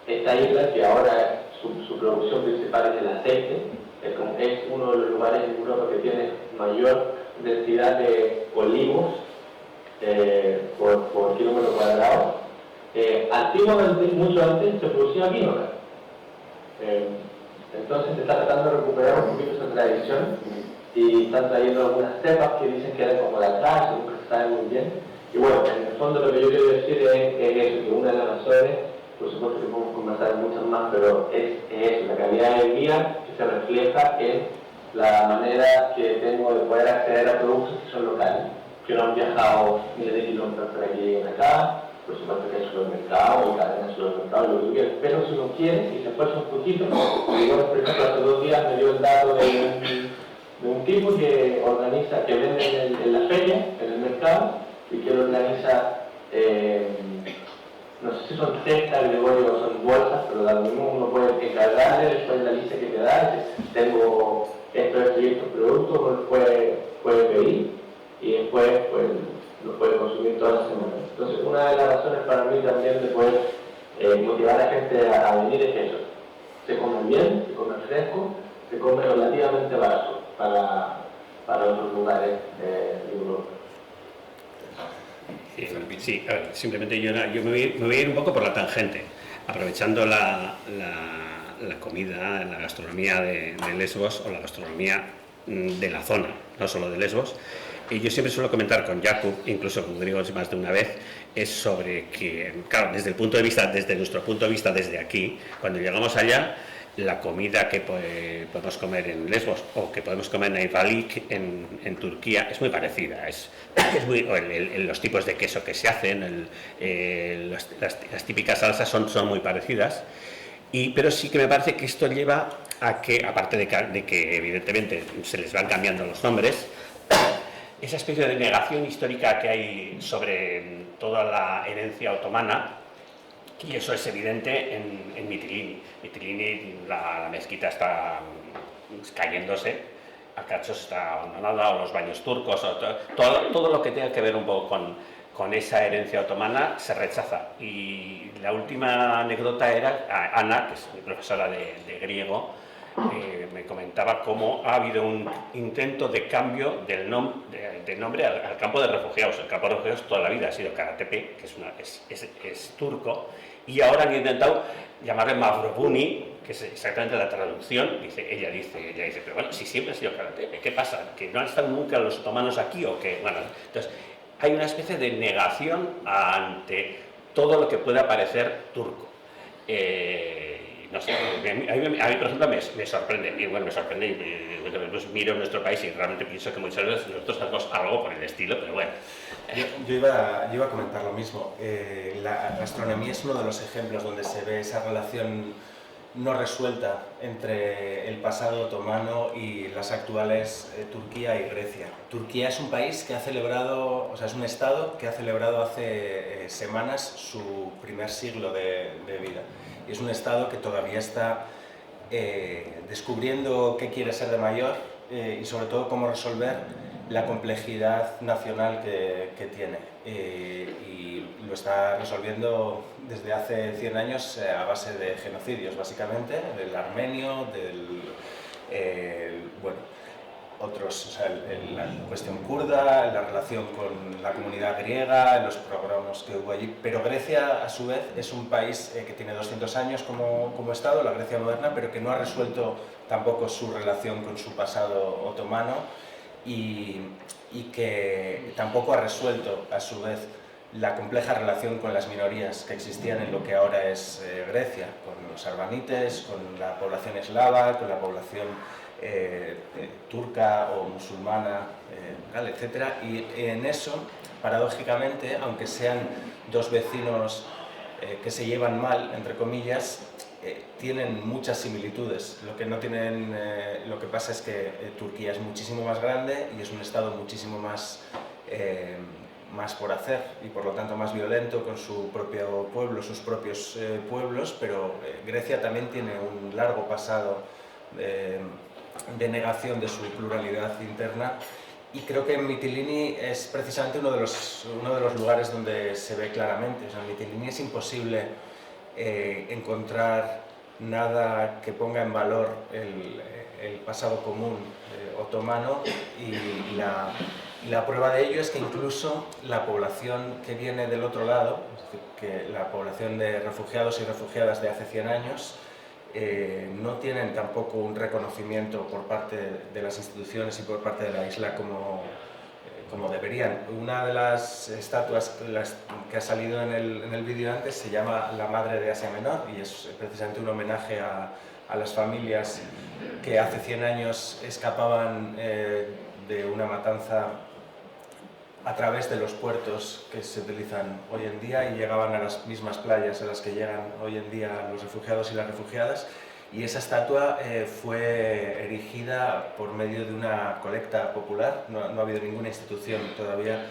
esta isla, que ahora su producción principal es el aceite, es uno de los lugares en Europa que tiene mayor densidad de olivos por kilómetro cuadrado. Antiguamente, mucho antes, se producía vino acá. Entonces se está tratando de recuperar un poquito esa tradición y están trayendo algunas cepas que dicen que eran como de atrás, nunca se sabe muy bien. Y bueno, en el fondo lo que yo quiero decir es eso, que una de las razones, por supuesto que podemos conversar muchas más, pero es eso, la calidad del día que se refleja en la manera que tengo de poder acceder a productos que son locales, que no han viajado miles de kilómetros para que lleguen acá. Por supuesto que hay supermercado, y cadenas de supermercado, lo que tú quieras, pero si uno quiere y se esfuerza un poquito, digamos, por ejemplo, hace 2 días me dio el dato de un tipo que organiza, que vende en la feria, en el mercado, y que lo organiza, no sé si son cestas, Gregorio, o son bolsas, pero da lo mismo, uno puede encargarle, después de la lista que te da, tengo estos y estos productos, uno puede pedir, y después pues, lo puede consumir toda la semana. Entonces, una de las razones para mí también de poder motivar a la gente a venir es eso. Se come bien, se come fresco, se come relativamente barato para otros lugares de Europa. Sí, a ver, simplemente yo me voy a ir un poco por la tangente, aprovechando la comida, la gastronomía de Lesbos o la gastronomía de la zona, no solo de Lesbos. Y yo siempre suelo comentar con Jakub, incluso con Grigori más de una vez, es sobre que, claro, desde nuestro punto de vista, desde aquí, cuando llegamos allá, la comida que podemos comer en Lesbos o que podemos comer en Ayvalik, en Turquía, es muy parecida. Los tipos de queso que se hacen, las típicas salsas son muy parecidas. Pero sí que me parece que esto lleva a que, aparte de que evidentemente se les van cambiando los nombres, esa especie de negación histórica que hay sobre toda la herencia otomana, y eso es evidente en Mitilini. Mitilini, la mezquita está cayéndose, a cachos está abandonada, o los baños turcos, o todo lo que tenga que ver un poco con esa herencia otomana se rechaza. Y la última anécdota era Ana, que es mi profesora de griego, me comentaba cómo ha habido un intento de cambio del nombre al campo de refugiados. El campo de refugiados toda la vida ha sido Karatepe, que es turco, y ahora han intentado llamarle Mavrobuni, que es exactamente la traducción. Ella dice, pero bueno, si siempre ha sido Karatepe, ¿qué pasa? ¿Que no han estado nunca los otomanos aquí o qué? Bueno, entonces hay una especie de negación ante todo lo que pueda parecer turco. No sé, a mí por ejemplo me sorprende, y bueno, pues miro nuestro país y realmente pienso que muchas veces nosotros hacemos algo por el estilo, pero bueno. Yo iba a comentar lo mismo. La gastronomía es uno de los ejemplos donde se ve esa relación no resuelta entre el pasado otomano y las actuales Turquía y Grecia. Turquía es un país que ha celebrado, o sea, es un estado que ha celebrado hace semanas su primer siglo de vida. Es un estado que todavía está descubriendo qué quiere ser de mayor y sobre todo cómo resolver la complejidad nacional que tiene. Y lo está resolviendo desde hace 100 años a base de genocidios, básicamente, del armenio, otros, o sea, la cuestión kurda, la relación con la comunidad griega, los programas que hubo allí. Pero Grecia, a su vez, es un país que tiene 200 años como Estado, la Grecia moderna, pero que no ha resuelto tampoco su relación con su pasado otomano y que tampoco ha resuelto, a su vez, la compleja relación con las minorías que existían en lo que ahora es Grecia, con los arbanites, con la población eslava, con la población turca o musulmana, etc. Y en eso, paradójicamente, aunque sean dos vecinos que se llevan mal, entre comillas, tienen muchas similitudes. Lo que pasa es que Turquía es muchísimo más grande y es un estado muchísimo más por hacer y por lo tanto más violento con su propio pueblo, sus propios pueblos, pero Grecia también tiene un largo pasado de negación de su pluralidad interna, y creo que Mytilene es precisamente uno de los lugares donde se ve claramente. O sea, en Mytilene es imposible encontrar nada que ponga en valor el pasado común otomano, y la prueba de ello es que incluso la población que viene del otro lado, es decir, que la población de refugiados y refugiadas de hace 100 años, no tienen tampoco un reconocimiento por parte de las instituciones y por parte de la isla como deberían. Una de las estatuas que ha salido en el vídeo antes se llama La Madre de Asia Menor, y es precisamente un homenaje a las familias que hace 100 años escapaban de una matanza a través de los puertos que se utilizan hoy en día y llegaban a las mismas playas a las que llegan hoy en día los refugiados y las refugiadas. Y esa estatua fue erigida por medio de una colecta popular. No ha habido ninguna institución todavía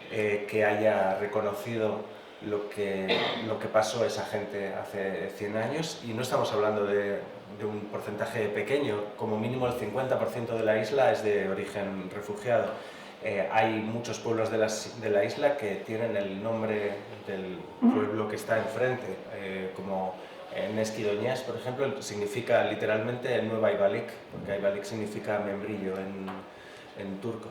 que haya reconocido lo que pasó a esa gente hace 100 años, y no estamos hablando de un porcentaje pequeño. Como mínimo el 50% de la isla es de origen refugiado. Hay muchos pueblos de la isla que tienen el nombre del pueblo que está enfrente, como en Esquidoñés, por ejemplo, significa literalmente Nueva Ayvalık, porque Ayvalık significa membrillo en turco.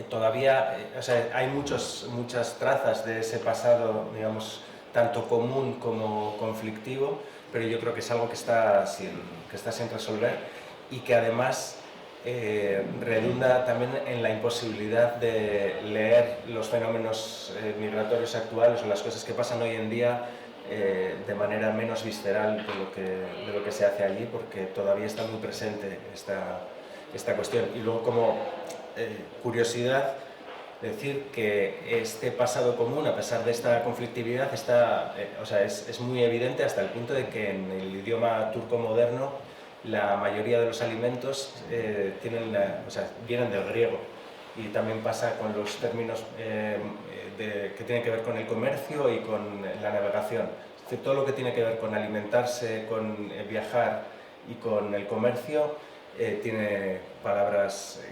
Todavía, o sea, hay muchas trazas de ese pasado, digamos, tanto común como conflictivo, pero yo creo que es algo que está sin resolver, y que además redunda también en la imposibilidad de leer los fenómenos migratorios actuales o las cosas que pasan hoy en día de manera menos visceral de lo que se hace allí, porque todavía está muy presente esta cuestión. Y luego, como curiosidad, decir que este pasado común, a pesar de esta conflictividad, es muy evidente hasta el punto de que en el idioma turco moderno la mayoría de los alimentos vienen del griego, y también pasa con los términos que tienen que ver con el comercio y con la navegación. Es decir, todo lo que tiene que ver con alimentarse, con viajar y con el comercio tiene palabras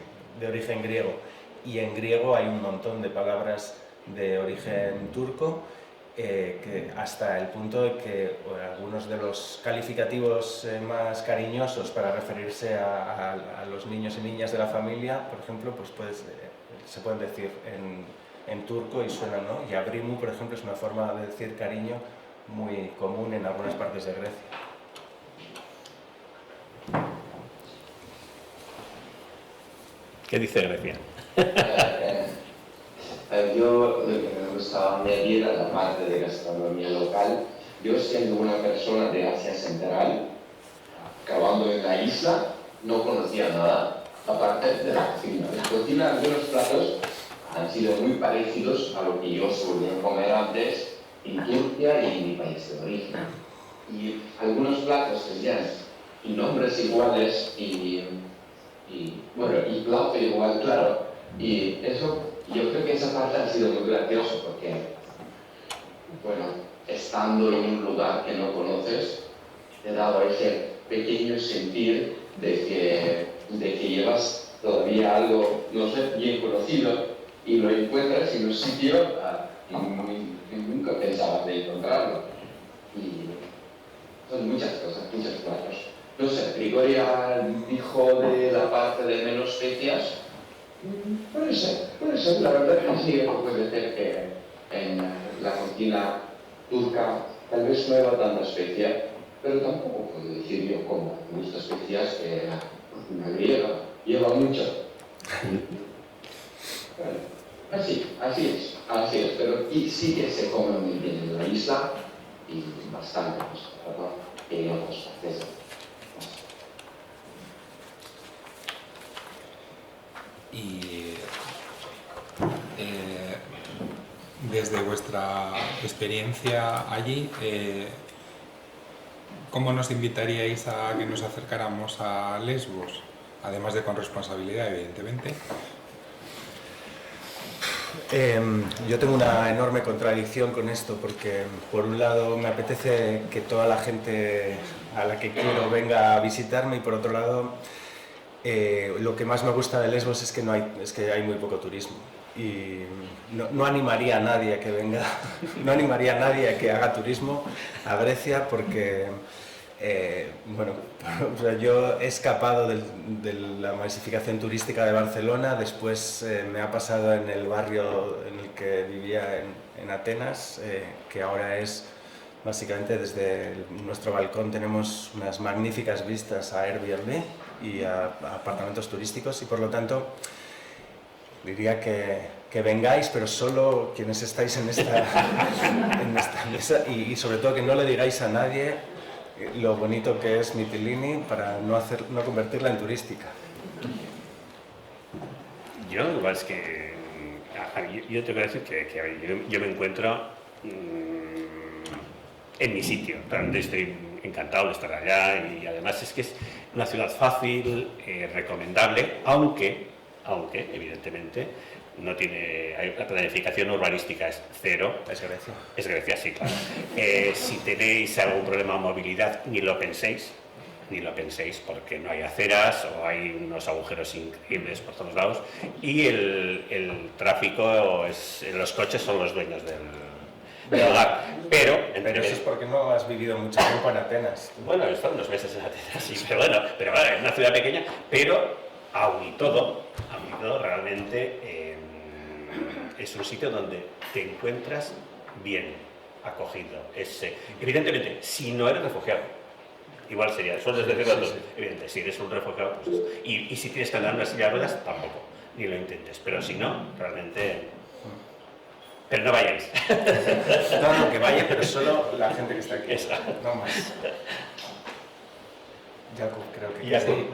de origen griego, y en griego hay un montón de palabras de origen turco, que hasta el punto de que algunos de los calificativos más cariñosos para referirse a los niños y niñas de la familia, por ejemplo, pues se pueden decir en turco y suenan, ¿no? Yabrimu, por ejemplo, es una forma de decir cariño muy común en algunas partes de Grecia. ¿Qué dice Grecia? Yo lo que me gustaba añadir a la parte de gastronomía local, yo siendo una persona de Asia Central, acabando en la isla, no conocía nada, aparte de la cocina. La cocina, algunos platos han sido muy parecidos a lo que yo solía comer antes en Turquía y en mi país de origen. Y algunos platos tenían nombres iguales y plato igual, claro. Y eso, yo creo que esa parte ha sido muy gracioso porque, estando en un lugar que no conoces, te ha dado ese pequeño sentir de que de que llevas todavía algo, no sé, bien conocido y lo encuentras en un sitio que nunca pensabas de encontrarlo. Y son muchas cosas, muchos platos. No sé, Gregoria dijo de la parte de menos especias. Puede ser, la verdad que sí, puede ser que en la cocina turca tal vez no lleva tanta especia, pero tampoco puedo decir yo como me gusta especias que la cocina griega lleva mucho. Bueno, así es, pero sí que se come muy bien en la isla y bastante más, ¿verdad? Que en otras partes. Y desde vuestra experiencia allí, ¿cómo nos invitaríais a que nos acercáramos a Lesbos? Además de con responsabilidad, evidentemente. Yo tengo una enorme contradicción con esto, porque por un lado me apetece que toda la gente a la que quiero venga a visitarme, y por otro lado lo que más me gusta de Lesbos es que hay muy poco turismo, y no animaría a nadie a que venga, no animaría a nadie a que haga turismo a Grecia, porque bueno, o sea, yo he escapado de la masificación turística de Barcelona. Después me ha pasado en el barrio en el que vivía en Atenas, que ahora es básicamente desde nuestro balcón tenemos unas magníficas vistas a Airbnb y a apartamentos turísticos, y por lo tanto diría que vengáis, pero solo quienes estáis en esta mesa, y sobre todo que no le digáis a nadie lo bonito que es Mytilene para no convertirla en turística. Yo, igual es que yo tengo que decir que yo me encuentro en mi sitio, realmente estoy encantado de estar allá, y además es que es una ciudad fácil, recomendable, aunque evidentemente no tiene, la planificación urbanística es cero. Es Grecia. Es Grecia, sí, claro. Si tenéis algún problema de movilidad, ni lo penséis, porque no hay aceras o hay unos agujeros increíbles por todos lados, y el tráfico los coches son los dueños del hogar. Pero eso es porque no has vivido mucho tiempo en Atenas. Bueno, he estado unos meses en Atenas, sí, pero bueno, es una ciudad pequeña, pero aún y todo realmente es un sitio donde te encuentras bien acogido. Evidentemente, si no eres refugiado, igual sería, sueles decirlo tú, evidente, si eres un refugiado, pues eso. Y si tienes que andar en una silla de ruedas, tampoco, ni lo intentes, pero si no, realmente... Pero no vayáis. No, que vaya, pero solo la gente que está aquí. Exacto. No más. Jakub, creo que... Jakub.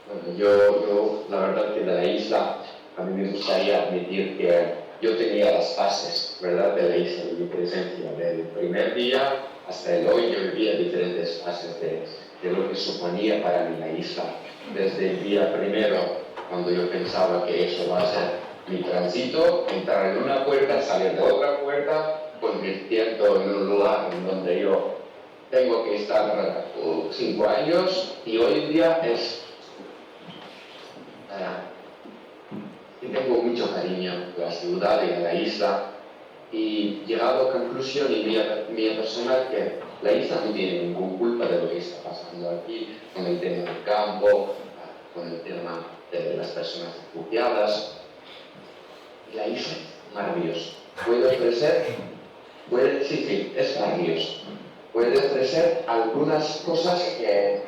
Bueno, yo la verdad que de la isla, a mí me gustaría admitir que yo tenía las fases, ¿verdad?, de la isla, de mi presencia. Del primer día hasta el hoy yo vivía diferentes fases de lo que suponía para mí la isla. Desde el día primero, cuando yo pensaba que eso va a ser mi tránsito, entrar en una puerta, salir de otra puerta, convirtiendo en un lugar en donde yo tengo que estar 5 años, y hoy en día y tengo mucho cariño a la ciudad y a la isla, y llegado a conclusión y mía personal que la isla no tiene ninguna culpa de lo que está pasando aquí, con el tema del campo, con el tema de las personas refugiadas. La isla es maravillosa. Puede ofrecer, es maravilloso. Puede ofrecer algunas cosas que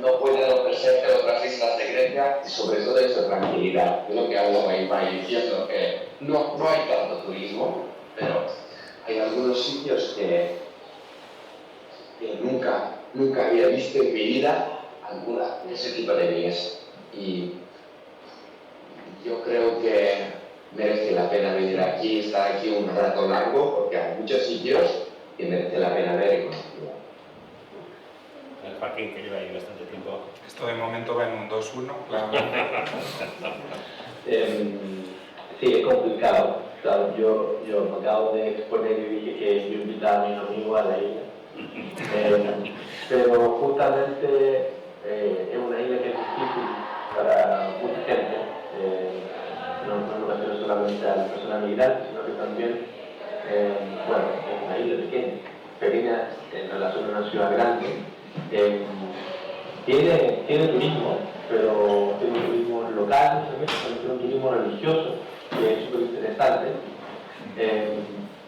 no pueden ofrecer en otras islas de Grecia, y sobre todo esa tranquilidad. Es lo que hablaba Ibai diciendo, que no hay tanto turismo, pero hay algunos sitios que nunca había visto en mi vida ese tipo de belleza. Y yo creo que merece la pena venir aquí, estar aquí un rato largo, porque hay muchos sitios que merece la pena ver y conocer. El Joaquín, que lleva ahí bastante tiempo. Esto de momento va en un 2-1, claramente. Sí, es complicado. Claro, yo acabo de exponer y dije que yo invitaba a mis amigos a la isla. pero justamente es una isla que es difícil para mucha gente. No me refiero solamente a las personas migrantes, sino que también, bueno, es una isla pequeña en relación a una ciudad grande. Tiene turismo, pero tiene un turismo local, también tiene un turismo religioso, que es súper interesante.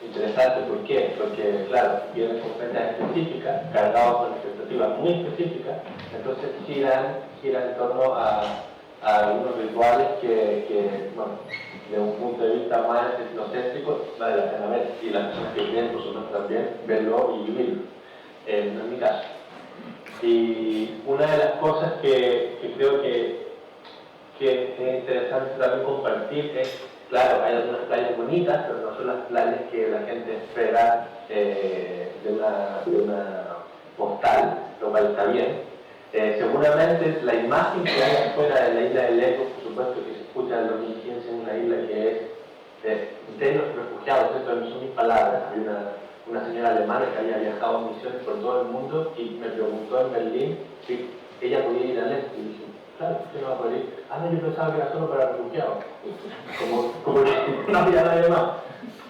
Interesante, ¿por qué? Porque, claro, vienen con fechas específicas, cargados con expectativas muy específicas, entonces giran en torno a algunos rituales que, bueno, de un punto de vista más etnocéntrico, vale la pena ver, y las personas que vienen, por supuesto, también verlo y vivirlo. No es mi caso. Y una de las cosas que creo que es interesante también compartir es, claro, hay algunas playas bonitas, pero no son las playas que la gente espera de una postal, lo cual está bien. Seguramente la imagen que hay afuera de la isla de Lesbos, por supuesto que se escucha en el 2015 en una isla que es de los refugiados, esto no son mis palabras. Hay una señora alemana que había viajado en misiones por todo el mundo y me preguntó en Berlín si ella podía ir a Lesbos. Y dije, claro, ¿qué no va a poder ir? No, yo pensaba que era solo para refugiados. Como que no había nadie más.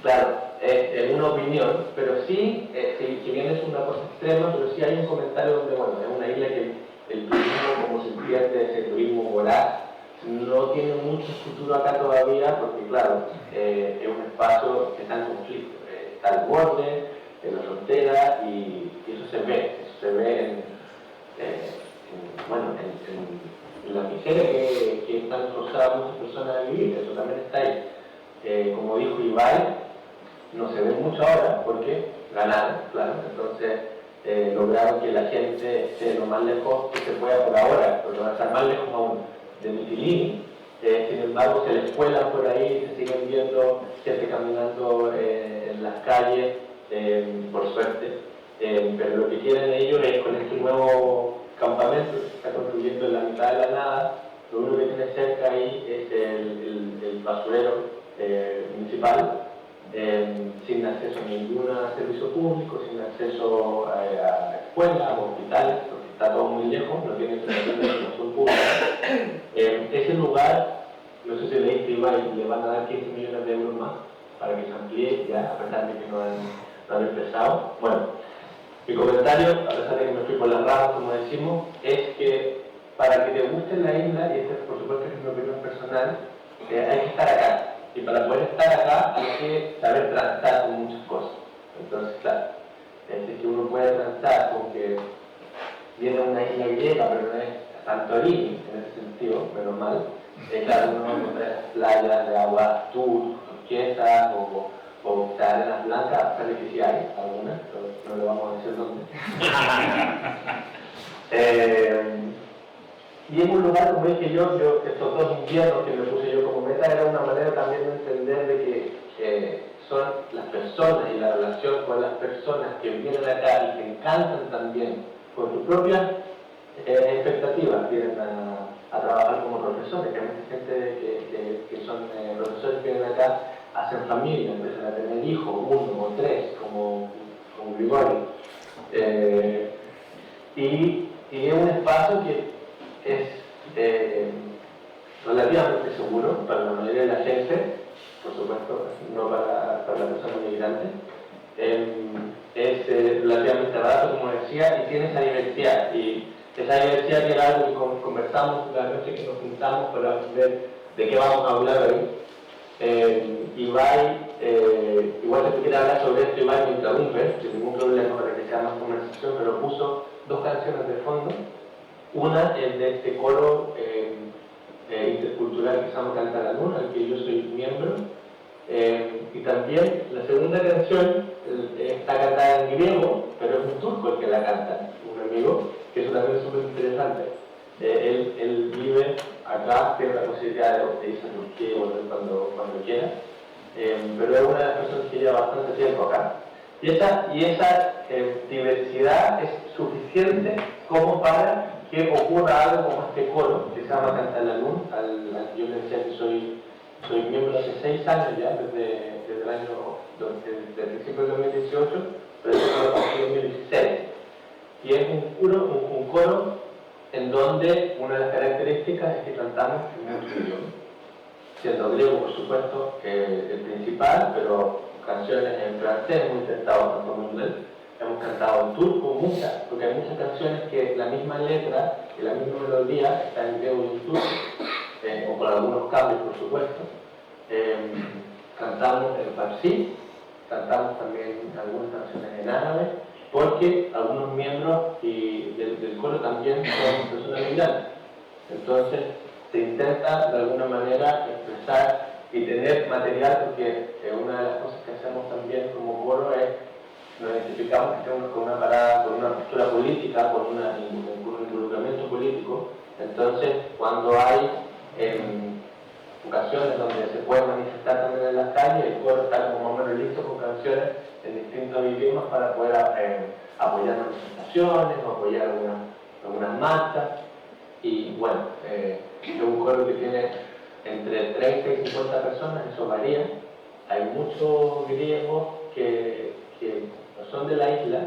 Claro, es una opinión, pero sí, si bien es una cosa extrema, pero sí hay un comentario donde, bueno, es una isla que el turismo, como se entiende, ese turismo voraz, no tiene mucho futuro acá todavía, porque claro, es un espacio que está en conflicto, está al borde, en la frontera, y eso se ve en la miseria que están forzadas muchas personas a vivir, eso también está ahí. Como dijo Ibai, no se ve mucho ahora porque ganaron, claro, entonces lograron que la gente esté lo más lejos que se pueda por ahora, porque van a estar más lejos aún de Mitilini. Sin embargo, se les cuelan por ahí, se siguen viendo gente caminando en las calles, por suerte, pero lo que quieren ellos es, con este nuevo campamento que se está construyendo en la mitad de la nada, lo único que tiene cerca ahí es el basurero municipal, sin acceso a ningún servicio público, sin acceso a escuelas o hospitales, porque está todo muy lejos, no tiene información pública. Ese lugar, no sé si leíste igual, le van a dar 15 millones de euros más para que se amplíe, ya, a pesar de que no han empezado. Bueno, mi comentario, a pesar de que me fui por las ramas, como decimos, es que para que te guste la isla, y esta por supuesto es mi opinión personal, hay que estar acá. Y para poder estar acá hay que saber transar con muchas cosas. Entonces, claro, es que uno puede transar con que viene a una isla griega, pero no es Santorini, en ese sentido, menos mal. Claro, uno va a encontrar playas de agua turquesa o arenas blancas, a pesar de que sí hay algunas, pero no le vamos a decir dónde. Y en un lugar, como dije yo, estos 2 inviernos que me puse yo como meta, era una manera también de entender de que son las personas y la relación con las personas que vienen acá y que encantan también con sus propias expectativas, vienen a trabajar como profesores, que hay mucha gente que son profesores que vienen acá, hacen familia, empiezan a tener hijos, 1 o 3, como Grigori. Y es un espacio que es relativamente seguro para la mayoría de la gente, por supuesto, no para la persona migrante. Es relativamente barato, como decía, y tiene esa diversidad. Y esa diversidad que era algo que conversamos la noche que nos juntamos para ver de qué vamos a hablar hoy. Ibai, igual que tú quieres hablar sobre esto, Ibai me interrumpe, sin ningún problema para que sea más conversación, pero puso 2 canciones de fondo. Una es de este coro intercultural que se llama Canta la Luna, al que yo soy miembro. Y también la segunda canción está cantada en griego, pero es un turco el que la canta, un amigo, que eso también es súper interesante. Él vive acá, tiene la posibilidad de irse a Turquía y volver cuando quiera, pero es una de las personas que lleva bastante tiempo acá. Y esa diversidad es suficiente como para que ocurra algo como este coro que se llama Canta la Luna, al que yo le decía que soy miembro hace 6 años ya, desde el principio del 2018, pero desde el 2016. y es un coro en donde una de las características es que cantamos en muchos idiomas, siendo griego por supuesto el principal, pero canciones en francés hemos intentado tanto en inglés, hemos cantado en turco, muchas, porque hay muchas canciones que la misma letra y la misma melodía está en griego y en turco, o con algunos cambios por supuesto. Cantamos en farsi, cantamos también algunas canciones en árabe, porque algunos miembros del coro también son personas migrantes. Entonces se intenta de alguna manera expresar y tener material, porque una de las cosas que hacemos también como coro es nos identificamos que estamos con una parada, con una postura política, con un involucramiento político. Entonces cuando hay ocasiones donde se puede manifestar también en las calles, el coro está como más o menos listo con canciones en distintos idiomas para poder apoyar manifestaciones o apoyar algunas marchas. Y bueno, es un coro que tiene entre 30 y 50 personas, eso varía. Hay muchos griegos que no son de la isla,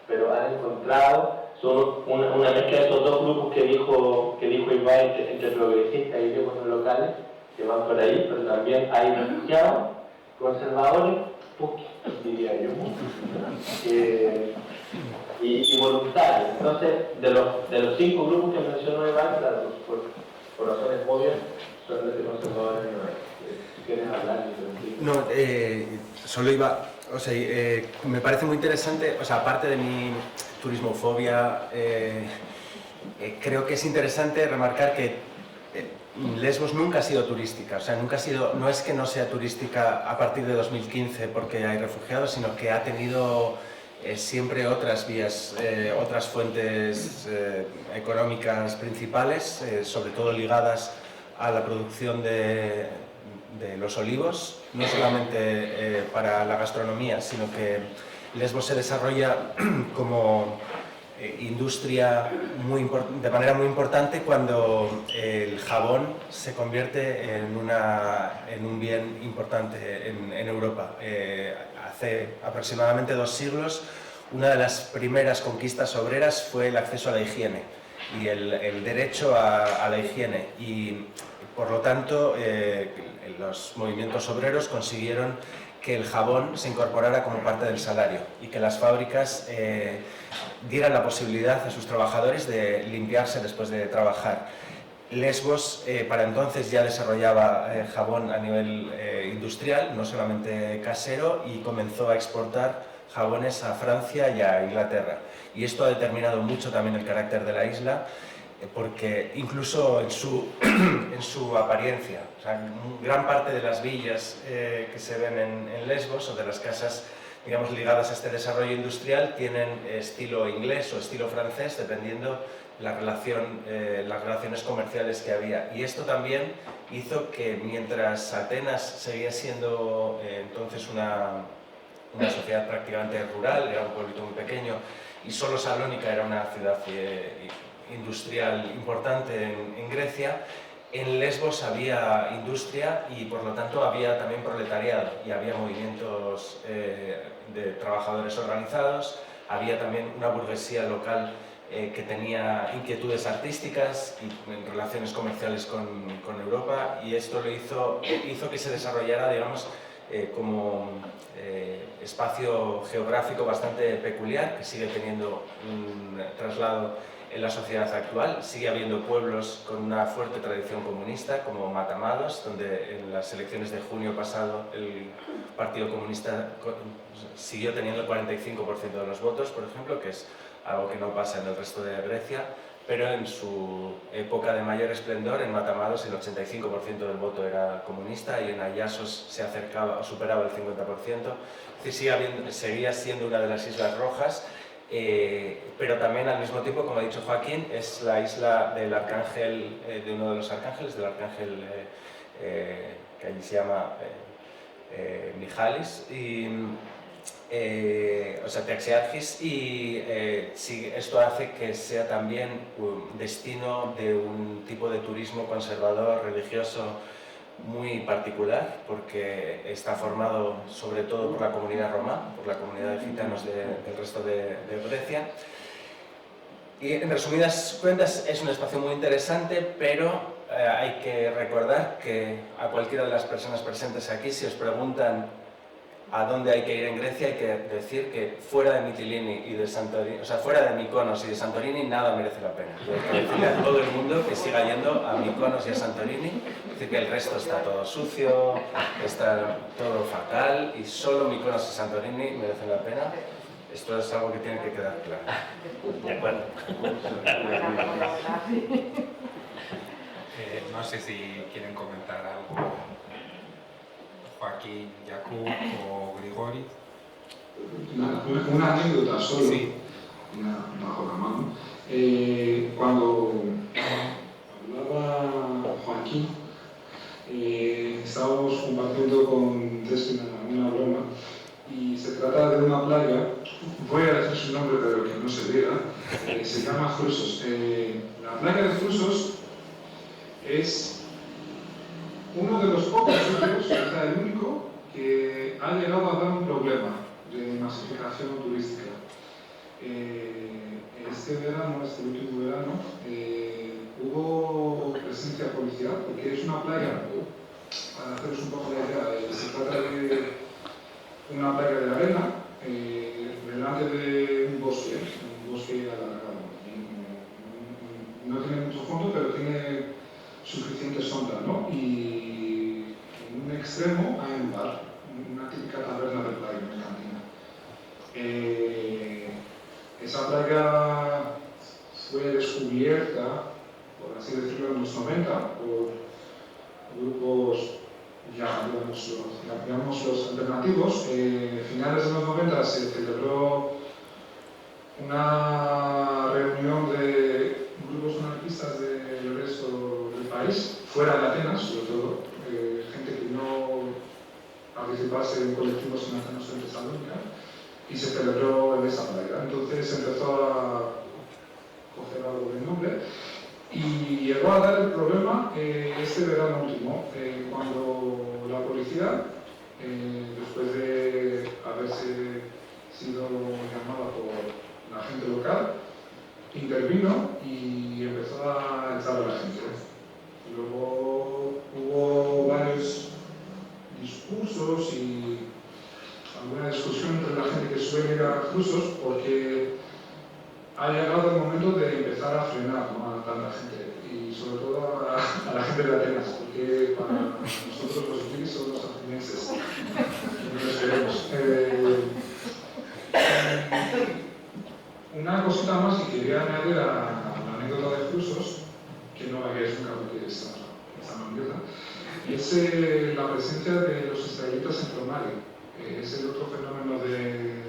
pero han encontrado, son una mezcla de estos dos grupos que dijo Iván, entre progresistas y griegos no locales, que van por ahí, pero también hay refugiados, conservadores, poquitos diría yo, y voluntarios. Entonces, de los 5 grupos que mencionó Iván, claro, por razones obvias, son de conservadores no hay. Si quieres hablar, no, solo iba, o sea, me parece muy interesante, o sea, aparte de mi turismofobia, creo que es interesante remarcar que Lesbos nunca ha sido turística, o sea, no es que no sea turística a partir de 2015 porque hay refugiados, sino que ha tenido siempre otras vías, otras fuentes económicas principales, sobre todo ligadas a la producción de los olivos, no solamente para la gastronomía, sino que Lesbos se desarrolla como industria de manera muy importante cuando el jabón se convierte en un bien importante en Europa. Hace aproximadamente 2 siglos, una de las primeras conquistas obreras fue el acceso a la higiene y el derecho a la higiene, y por lo tanto los movimientos obreros consiguieron que el jabón se incorporara como parte del salario y que las fábricas dieran la posibilidad a sus trabajadores de limpiarse después de trabajar. Lesbos para entonces ya desarrollaba jabón a nivel industrial, no solamente casero, y comenzó a exportar jabones a Francia y a Inglaterra. Y esto ha determinado mucho también el carácter de la isla, porque incluso en su apariencia, o sea, gran parte de las villas que se ven en Lesbos, o de las casas, digamos, ligadas a este desarrollo industrial, tienen estilo inglés o estilo francés, dependiendo las relaciones comerciales que había. Y esto también hizo que, mientras Atenas seguía siendo entonces una sociedad prácticamente rural, era un pueblito muy pequeño, y solo Salónica era una ciudad industrial importante en Grecia, en Lesbos había industria y por lo tanto había también proletariado y había movimientos de trabajadores organizados, había también una burguesía local que tenía inquietudes artísticas y en relaciones comerciales con Europa, y esto lo hizo que se desarrollara, digamos, como espacio geográfico bastante peculiar, que sigue teniendo un traslado en la sociedad actual. Sigue habiendo pueblos con una fuerte tradición comunista, como Matamados, donde en las elecciones de junio pasado el Partido Comunista siguió teniendo el 45% de los votos, por ejemplo, que es algo que no pasa en el resto de Grecia, pero en su época de mayor esplendor, en Matamados, el 85% del voto era comunista y en Ayasos se acercaba o superaba el 50%. Es decir, seguía siendo una de las Islas Rojas, pero también al mismo tiempo, como ha dicho Joaquín, es la isla del arcángel, de uno de los arcángeles, del arcángel que allí se llama Mijalis, o sea, Teaxiarchis, y esto hace que sea también un destino de un tipo de turismo conservador, religioso, muy particular, porque está formado sobre todo por la comunidad romá, por la comunidad de gitanos del resto de Grecia. Y en resumidas cuentas es un espacio muy interesante, pero hay que recordar que a cualquiera de las personas presentes aquí, si os preguntan a dónde hay que ir en Grecia, hay que decir que fuera de Mitilini y de Santorini, o sea, fuera de Mykonos y de Santorini, nada merece la pena. Hay que decirle a todo el mundo que siga yendo a Mykonos y a Santorini, es decir, que el resto está todo sucio, está todo fatal, y solo Mykonos y Santorini merecen la pena. Esto es algo que tiene que quedar claro. De acuerdo. No sé si quieren comentar algo Joaquín, Jakub o Grigori. Una anécdota solo, Sí. bajo la mano. Cuando hablaba Joaquín, estábamos compartiendo con Desi una broma, y se trata de una playa, voy a decir su nombre pero que no se diga, se llama Frusos. La playa de Frusos es uno de los pocos sitios, quizá el único, que ha llegado a dar un problema de masificación turística. Este verano, este último verano, hubo presencia policial, porque es una playa, para haceros un poco la idea, se trata de una playa de arena, delante de un bosque alargado. No tiene mucho fondo, pero tiene suficiente sombra, ¿no? Y en un extremo hay un bar, una típica taberna de playa, una cantina. Esa playa fue descubierta, por así decirlo, en los 90 por grupos, llamamos los alternativos. Finales de los 90 se celebró una reunión de grupos anarquistas del resto del país, fuera de Atenas, sobre todo, gente que no participase en colectivos en Atenas o en Tesalónica, y se celebró en esa playa. Entonces empezó a coger algo de nombre y llegó a dar el problema este verano último, cuando la policía, después de haberse sido llamada por la gente local, intervino y empezó a echar a la gente. Luego hubo varios discursos y alguna discusión entre la gente que suele ir a Frusos, porque ha llegado el momento de empezar a frenar, ¿no?, a tanta gente, y sobre todo a la gente de Atenas, porque para nosotros los guiris son los atenienses. Nos queremos. Una cosita más que quería añadir a la anécdota de Frusos, que no hagáis nunca porque está maldita, es la presencia de los israelitas en Tromari. Es el otro fenómeno de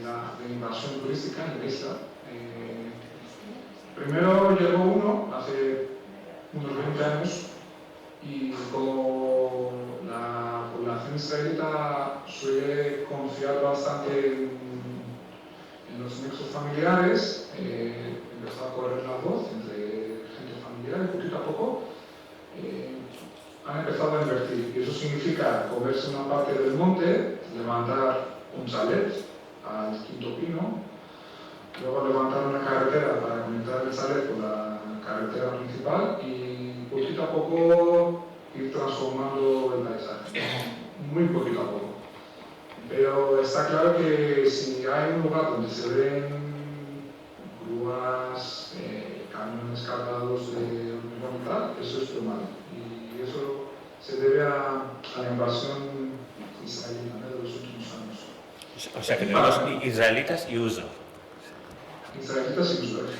invasión turística en la isla. Primero llegó uno hace unos 20 años, y como la población israelita suele confiar bastante en los nexos familiares, empezó a correr la voz entre gente familiar, y poquito a poco han empezado a invertir. Y eso significa comerse una parte del monte, levantar un chalet al Quinto Pino, luego levantar una carretera para conectar el chalet con la carretera principal, y poquito a poco ir transformando el paisaje. Muy poquito a poco. Pero está claro que si hay un lugar donde se ven grúas, camiones cargados de hormigón y tal, eso es Tromari. Y eso se debe a la invasión israelita de los últimos años. O sea que tenemos israelitas y uso. Israelitas y usuarios.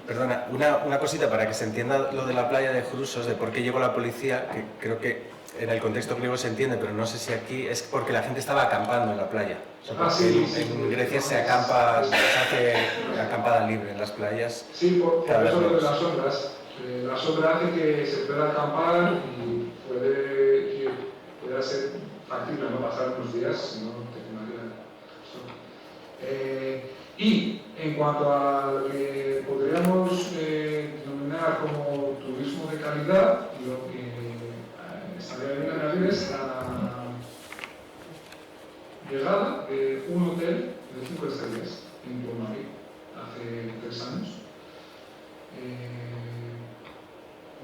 Perdona, una cosita para que se entienda lo de la playa de Frusos, de por qué llegó la policía, que creo que en el contexto griego se entiende, pero no sé si aquí es porque la gente estaba acampando en la playa. O sea, porque en Grecia se acampa, se hace acampada libre en las playas. Sí, por eso lo de las obras. La sombra hace que se pueda acampar y pueda ser factible no pasar unos días, si no te quemaría el sol. Y en cuanto a lo que podríamos denominar como turismo de calidad, lo que estaría bien añadir es la llegada de un hotel de 5 estrellas en Tromari hace 3 años,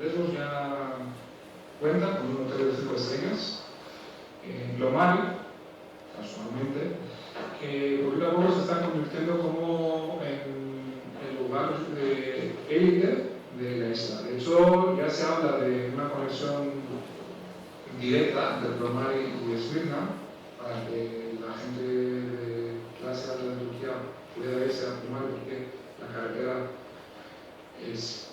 Lesbos ya cuenta con un hotel de 5 estrellas, Glomari, casualmente, que poquito a poco se está convirtiendo como en el lugar de élite de la isla. De hecho, ya se habla de una conexión directa entre Glomari y Esmirna para que la gente de clase alta de Turquía pueda irse a Glomari, porque la carretera es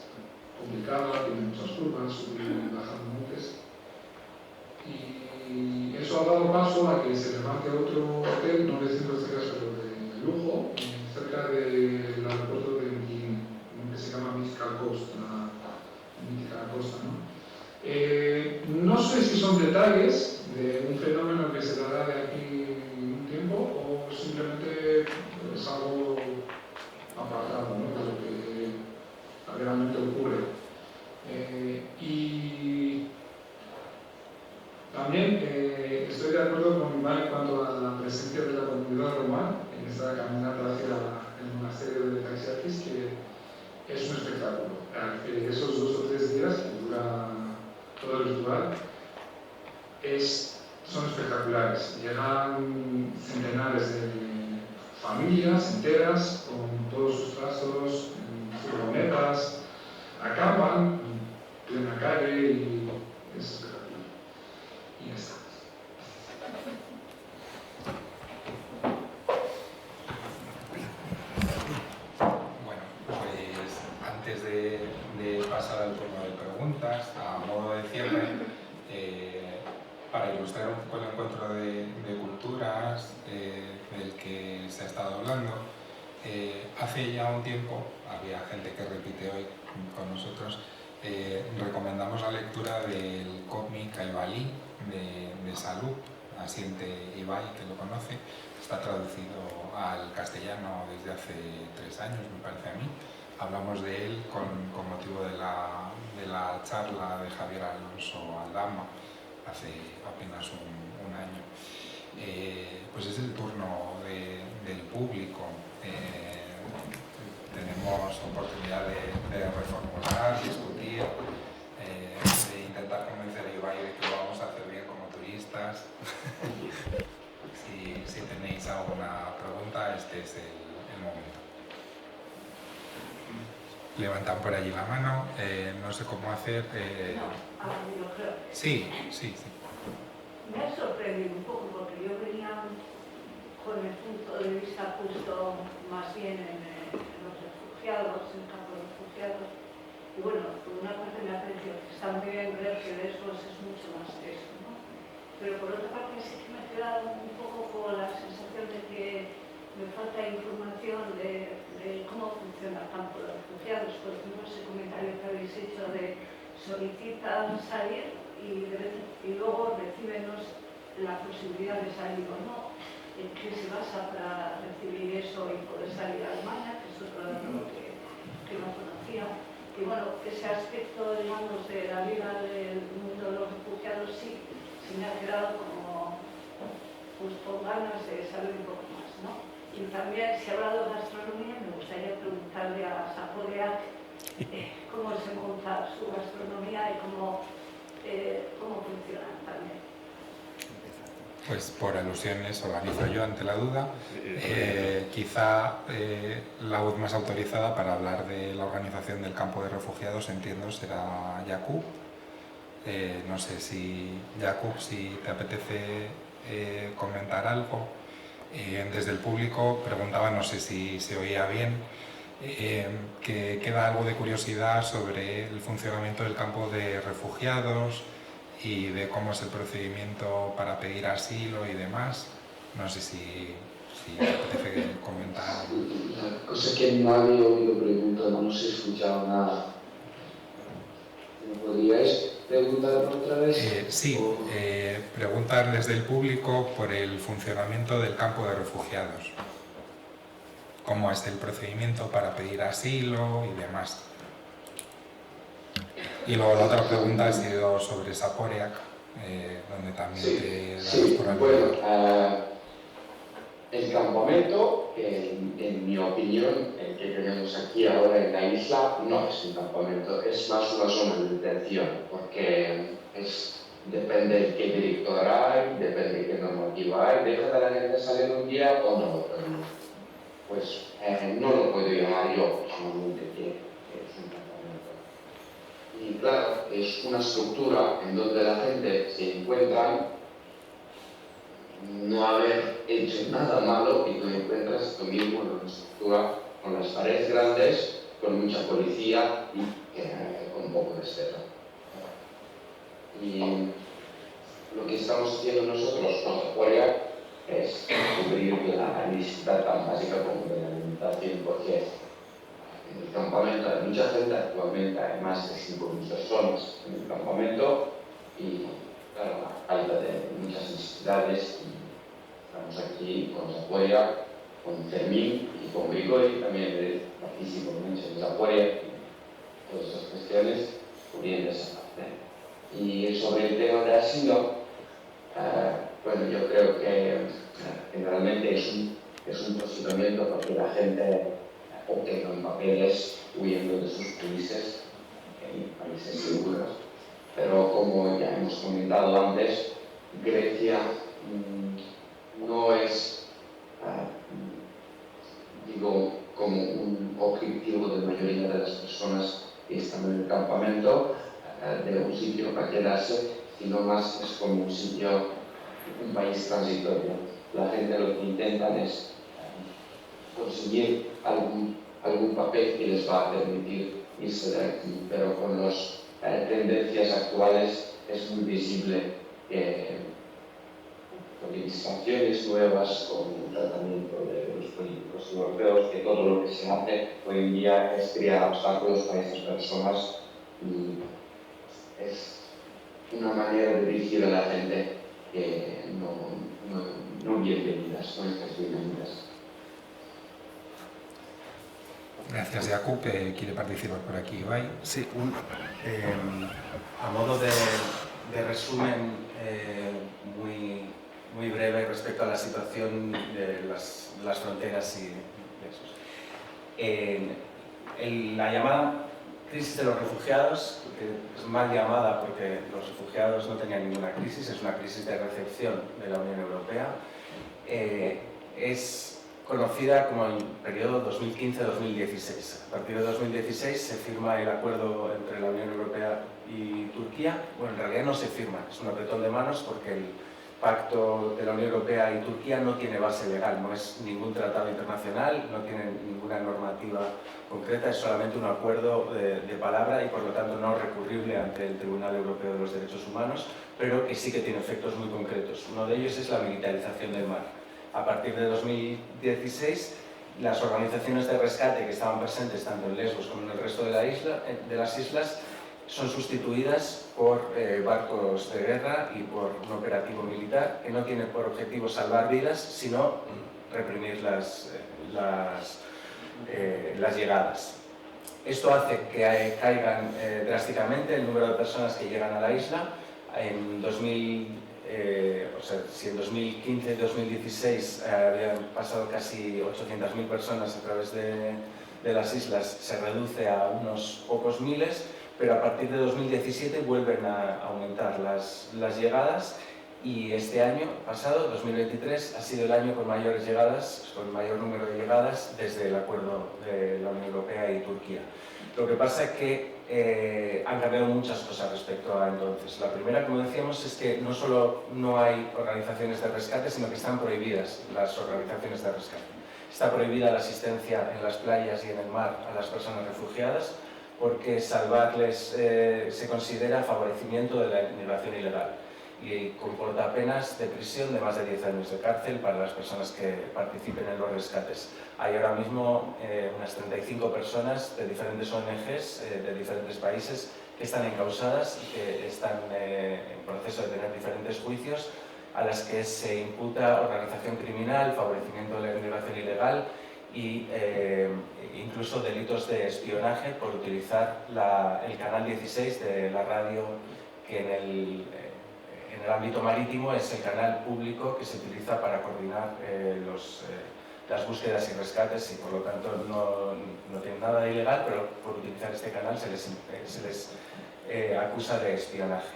complicada, tiene muchas curvas, subir y bajar montes. Y eso ha dado paso a que se levante otro hotel, no de 5 estrellas, pero de lujo, cerca del aeropuerto de Medellín, que se llama Mythical Coast, la mítica costa, ¿no? No sé si son detalles de un fenómeno que se dará de aquí un tiempo o simplemente es algo apartado, ¿no?, de lo que realmente ocurre. Y también estoy de acuerdo con Iván en cuanto a la presencia de la comunidad romana en esta caminata hacia el monasterio de Taxiarquis, que es un espectáculo. Esos 2 o 3 días que dura todo el ritual son espectaculares. Llegan centenares de familias enteras con todos sus trastos, furgonetas, acampan en plena calle y es espectacular. Y ya está. Bueno, pues antes de pasar al turno de preguntas, a modo de cierre, para ilustrar un poco el encuentro de culturas del que se ha estado hablando, hace ya un tiempo, había gente que repite hoy con nosotros, recomendamos la lectura del cómic Aibalí de Salud, Asiente Ibai, que lo conoce. Está traducido al castellano desde hace 3 años, me parece a mí. Hablamos de él con motivo de la charla de Javier Alonso Aldama hace apenas un año. Pues es el turno del público. Tenemos oportunidad de reformular, discutir, de intentar convencer a Ibai de que lo vamos a hacer bien como turistas. Si tenéis alguna pregunta, este es el momento. Levantan por allí la mano, no sé cómo hacer. Yo creo. Sí. Me ha sorprendido un poco porque yo venía con el punto de vista justo más bien en los refugiados, en el campo de refugiados. Y bueno, por una parte me ha parecido que está muy bien ver que Lesbos es mucho más que eso, ¿no? Pero por otra parte sí que me he quedado un poco con la sensación de que me falta información de cómo funciona el campo de refugiados. Por ejemplo, ese comentario que habéis hecho de solicitan salir y luego reciben la posibilidad de salir o no. ¿En qué se basa para recibir eso y poder salir a Alemania? Que es otro dato que no conocía. Y bueno, ese aspecto, digamos, de la vida del mundo de los refugiados sí me ha quedado como pues, con ganas de saber un poco más, ¿no? Y también, si ha hablado de gastronomía, me gustaría preguntarle a Zaporeak cómo se monta su gastronomía y cómo funciona también. Pues por alusiones organizo yo ante la duda. Quizá la voz más autorizada para hablar de la organización del campo de refugiados, entiendo, será Jakub. No sé si, Jakub, si te apetece comentar algo. Desde el público preguntaba, no sé si se oía bien, que queda algo de curiosidad sobre el funcionamiento del campo de refugiados y de cómo es el procedimiento para pedir asilo y demás. No sé si te apetece comentar. La cosa que no había oído preguntar, no se escuchaba nada. ¿Me podríais preguntar otra vez? Sí, preguntar desde el público por el funcionamiento del campo de refugiados. Cómo es el procedimiento para pedir asilo y demás. Y luego la otra pregunta ha sido sobre Zaporeak, donde también te das por bueno, El campamento, en mi opinión, el que tenemos aquí ahora en la isla, no es un campamento, es más una zona de detención, porque depende de qué director hay, depende de qué normativa hay, deja de la gente salir un día o no lo pueden. Pues no lo puedo llamar yo personalmente que es un campamento. Y claro, es una estructura en donde la gente se encuentra, no haber hecho nada malo y tú encuentras tú mismo en una estructura con las paredes grandes, con mucha policía y con un poco de cera. Y lo que estamos haciendo nosotros con Zaporia es cubrir la necesidad tan básica como de la alimentación, porque en el campamento hay mucha gente, actualmente hay más de 5.000 personas en el campamento y claro, la falta de muchas necesidades. Estamos aquí con Zaporia, con Fermín y con Grigori, también participamos en Zaporia y todas esas cuestiones cubriendo esa parte. Y sobre el tema de asilo, bueno, yo creo que generalmente es un procedimiento para que la gente obtenga papeles huyendo de sus países, en países seguros. Pero como ya hemos comentado antes, Grecia no es, digo, como un objetivo de la mayoría de las personas que están en el campamento, de un sitio para quedarse, sino más es como un sitio, un país transitorio. La gente lo que intentan es conseguir algún papel que les va a permitir irse de aquí, pero con las tendencias actuales es muy visible que con legislaciones nuevas, con un tratamiento de los políticos europeos, que todo lo que se hace hoy en día es crear obstáculos para esas personas y es una manera de dirigir a la gente que no bienvenidas, no estás bienvenidas. Gracias, Jakub. ¿Quiere participar por aquí, Ibai? Sí, a modo de resumen muy breve respecto a la situación de las fronteras y de esos. La llamada crisis de los refugiados, que es mal llamada porque los refugiados no tenían ninguna crisis, es una crisis de recepción de la Unión Europea, es conocida como el periodo 2015-2016. A partir de 2016 se firma el acuerdo entre la Unión Europea y Turquía. Bueno, en realidad no se firma, es un apretón de manos porque el pacto de la Unión Europea y Turquía no tiene base legal, no es ningún tratado internacional, no tiene ninguna normativa concreta, es solamente un acuerdo de palabra y por lo tanto no recurrible ante el Tribunal Europeo de los Derechos Humanos, pero que sí que tiene efectos muy concretos. Uno de ellos es la militarización del mar. A partir de 2016, las organizaciones de rescate que estaban presentes tanto en Lesbos como en el resto de las islas son sustituidas por barcos de guerra y por un operativo militar que no tiene por objetivo salvar vidas, sino reprimir las llegadas. Esto hace que caigan drásticamente el número de personas que llegan a la isla. Si en 2015 y 2016 habían pasado casi 800.000 personas a través de las islas, se reduce a unos pocos miles, pero a partir de 2017 vuelven a aumentar las llegadas y este año pasado, 2023, ha sido el año con mayores llegadas, con mayor número de llegadas desde el acuerdo de la Unión Europea y Turquía. Lo que pasa es que han cambiado muchas cosas respecto a entonces. La primera, como decíamos, es que no solo no hay organizaciones de rescate, sino que están prohibidas las organizaciones de rescate. Está prohibida la asistencia en las playas y en el mar a las personas refugiadas porque salvarles se considera favorecimiento de la inmigración ilegal y comporta penas de prisión de más de 10 años de cárcel para las personas que participen en los rescates. Hay ahora mismo unas 35 personas de diferentes ONGs de diferentes países que están encausadas y que están en proceso de tener diferentes juicios a las que se imputa organización criminal, favorecimiento de la inmigración ilegal y incluso delitos de espionaje por utilizar el canal 16 de la radio que en en el ámbito marítimo es el canal público que se utiliza para coordinar las búsquedas y rescates, y por lo tanto no tienen nada de ilegal, pero por utilizar este canal se les acusa de espionaje.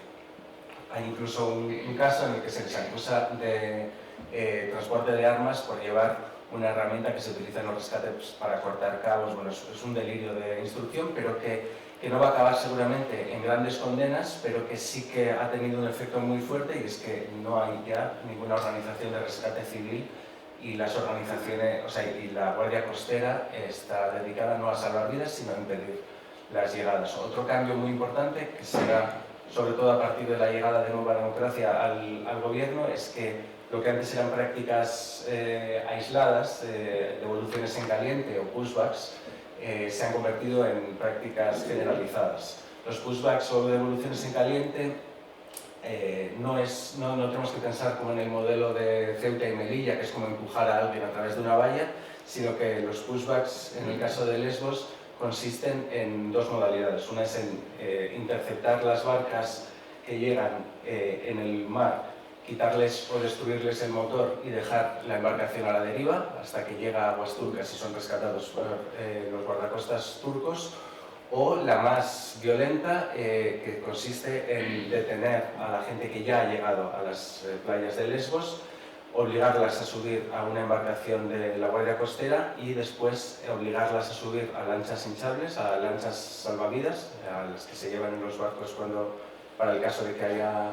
Hay incluso un caso en el que se les acusa de transporte de armas por llevar una herramienta que se utiliza en los rescates para cortar cabos. Bueno, es un delirio de instrucción, pero que no va a acabar seguramente en grandes condenas, pero que sí que ha tenido un efecto muy fuerte, y es que no hay ya ninguna organización de rescate civil, y las organizaciones, y la Guardia Costera está dedicada no a salvar vidas, sino a impedir las llegadas. Otro cambio muy importante, que será sobre todo a partir de la llegada de Nueva Democracia al gobierno, es que lo que antes eran prácticas aisladas, devoluciones en caliente o pushbacks, se han convertido en prácticas generalizadas. Los pushbacks o devoluciones en caliente no tenemos que pensar como en el modelo de Ceuta y Melilla, que es como empujar a alguien a través de una valla, sino que los pushbacks, en el caso de Lesbos, consisten en dos modalidades. Una es en interceptar las barcas que llegan en el mar, quitarles o destruirles el motor y dejar la embarcación a la deriva hasta que llega a aguas turcas y son rescatados por los guardacostas turcos, o la más violenta, que consiste en detener a la gente que ya ha llegado a las playas de Lesbos, obligarlas a subir a una embarcación de la Guardia Costera y después obligarlas a subir a lanchas hinchables, a lanchas salvavidas, a las que se llevan en los barcos para el caso de que haya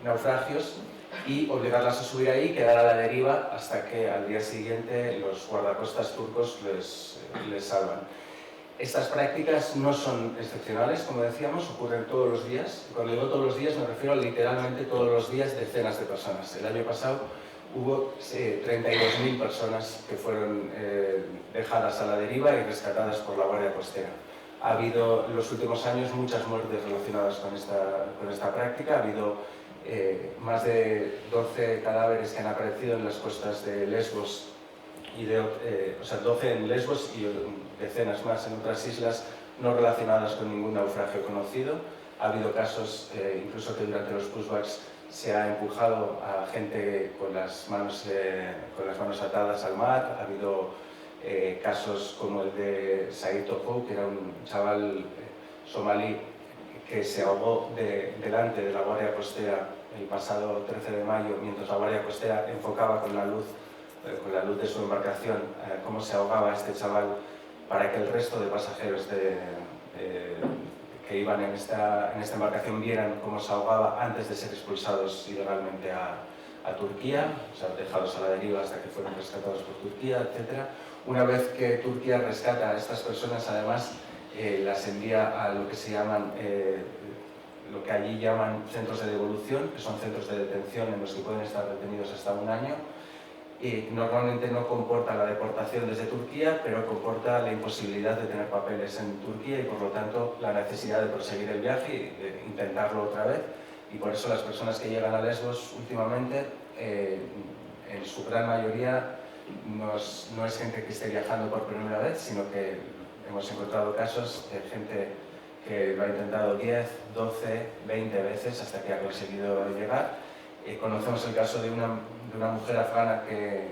naufragios, y obligarlas a subir ahí y quedar a la deriva hasta que al día siguiente los guardacostas turcos les salvan. Estas prácticas no son excepcionales, como decíamos, ocurren todos los días. Cuando digo todos los días me refiero a literalmente todos los días decenas de personas. El año pasado hubo 32.000 personas que fueron dejadas a la deriva y rescatadas por la Guardia Costera. Ha habido en los últimos años muchas muertes relacionadas con esta práctica. Ha habido más de 12 cadáveres que han aparecido en las costas de Lesbos, 12 en Lesbos y decenas más en otras islas no relacionadas con ningún naufragio conocido. Ha habido casos, incluso que durante los pushbacks se ha empujado a gente con las manos atadas al mar. Ha habido casos como el de Said Topo, que era un chaval somalí que se ahogó delante de la Guardia Costera el pasado 13 de mayo, mientras la Guardia Costera enfocaba con la luz de su embarcación cómo se ahogaba este chaval, para que el resto de pasajeros que iban en esta embarcación vieran cómo se ahogaba antes de ser expulsados ilegalmente a Turquía, dejados a la deriva hasta que fueron rescatados por Turquía, etc. Una vez que Turquía rescata a estas personas, además las envía a lo que se llaman, lo que allí llaman centros de devolución, que son centros de detención en los que pueden estar detenidos hasta un año. Y normalmente no comporta la deportación desde Turquía, pero comporta la imposibilidad de tener papeles en Turquía y por lo tanto la necesidad de proseguir el viaje y de intentarlo otra vez. Y por eso las personas que llegan a Lesbos últimamente, en su gran mayoría, no es gente que esté viajando por primera vez, sino que hemos encontrado casos de gente que lo ha intentado 10, 12, 20 veces hasta que ha conseguido llegar. Conocemos el caso de una mujer afgana que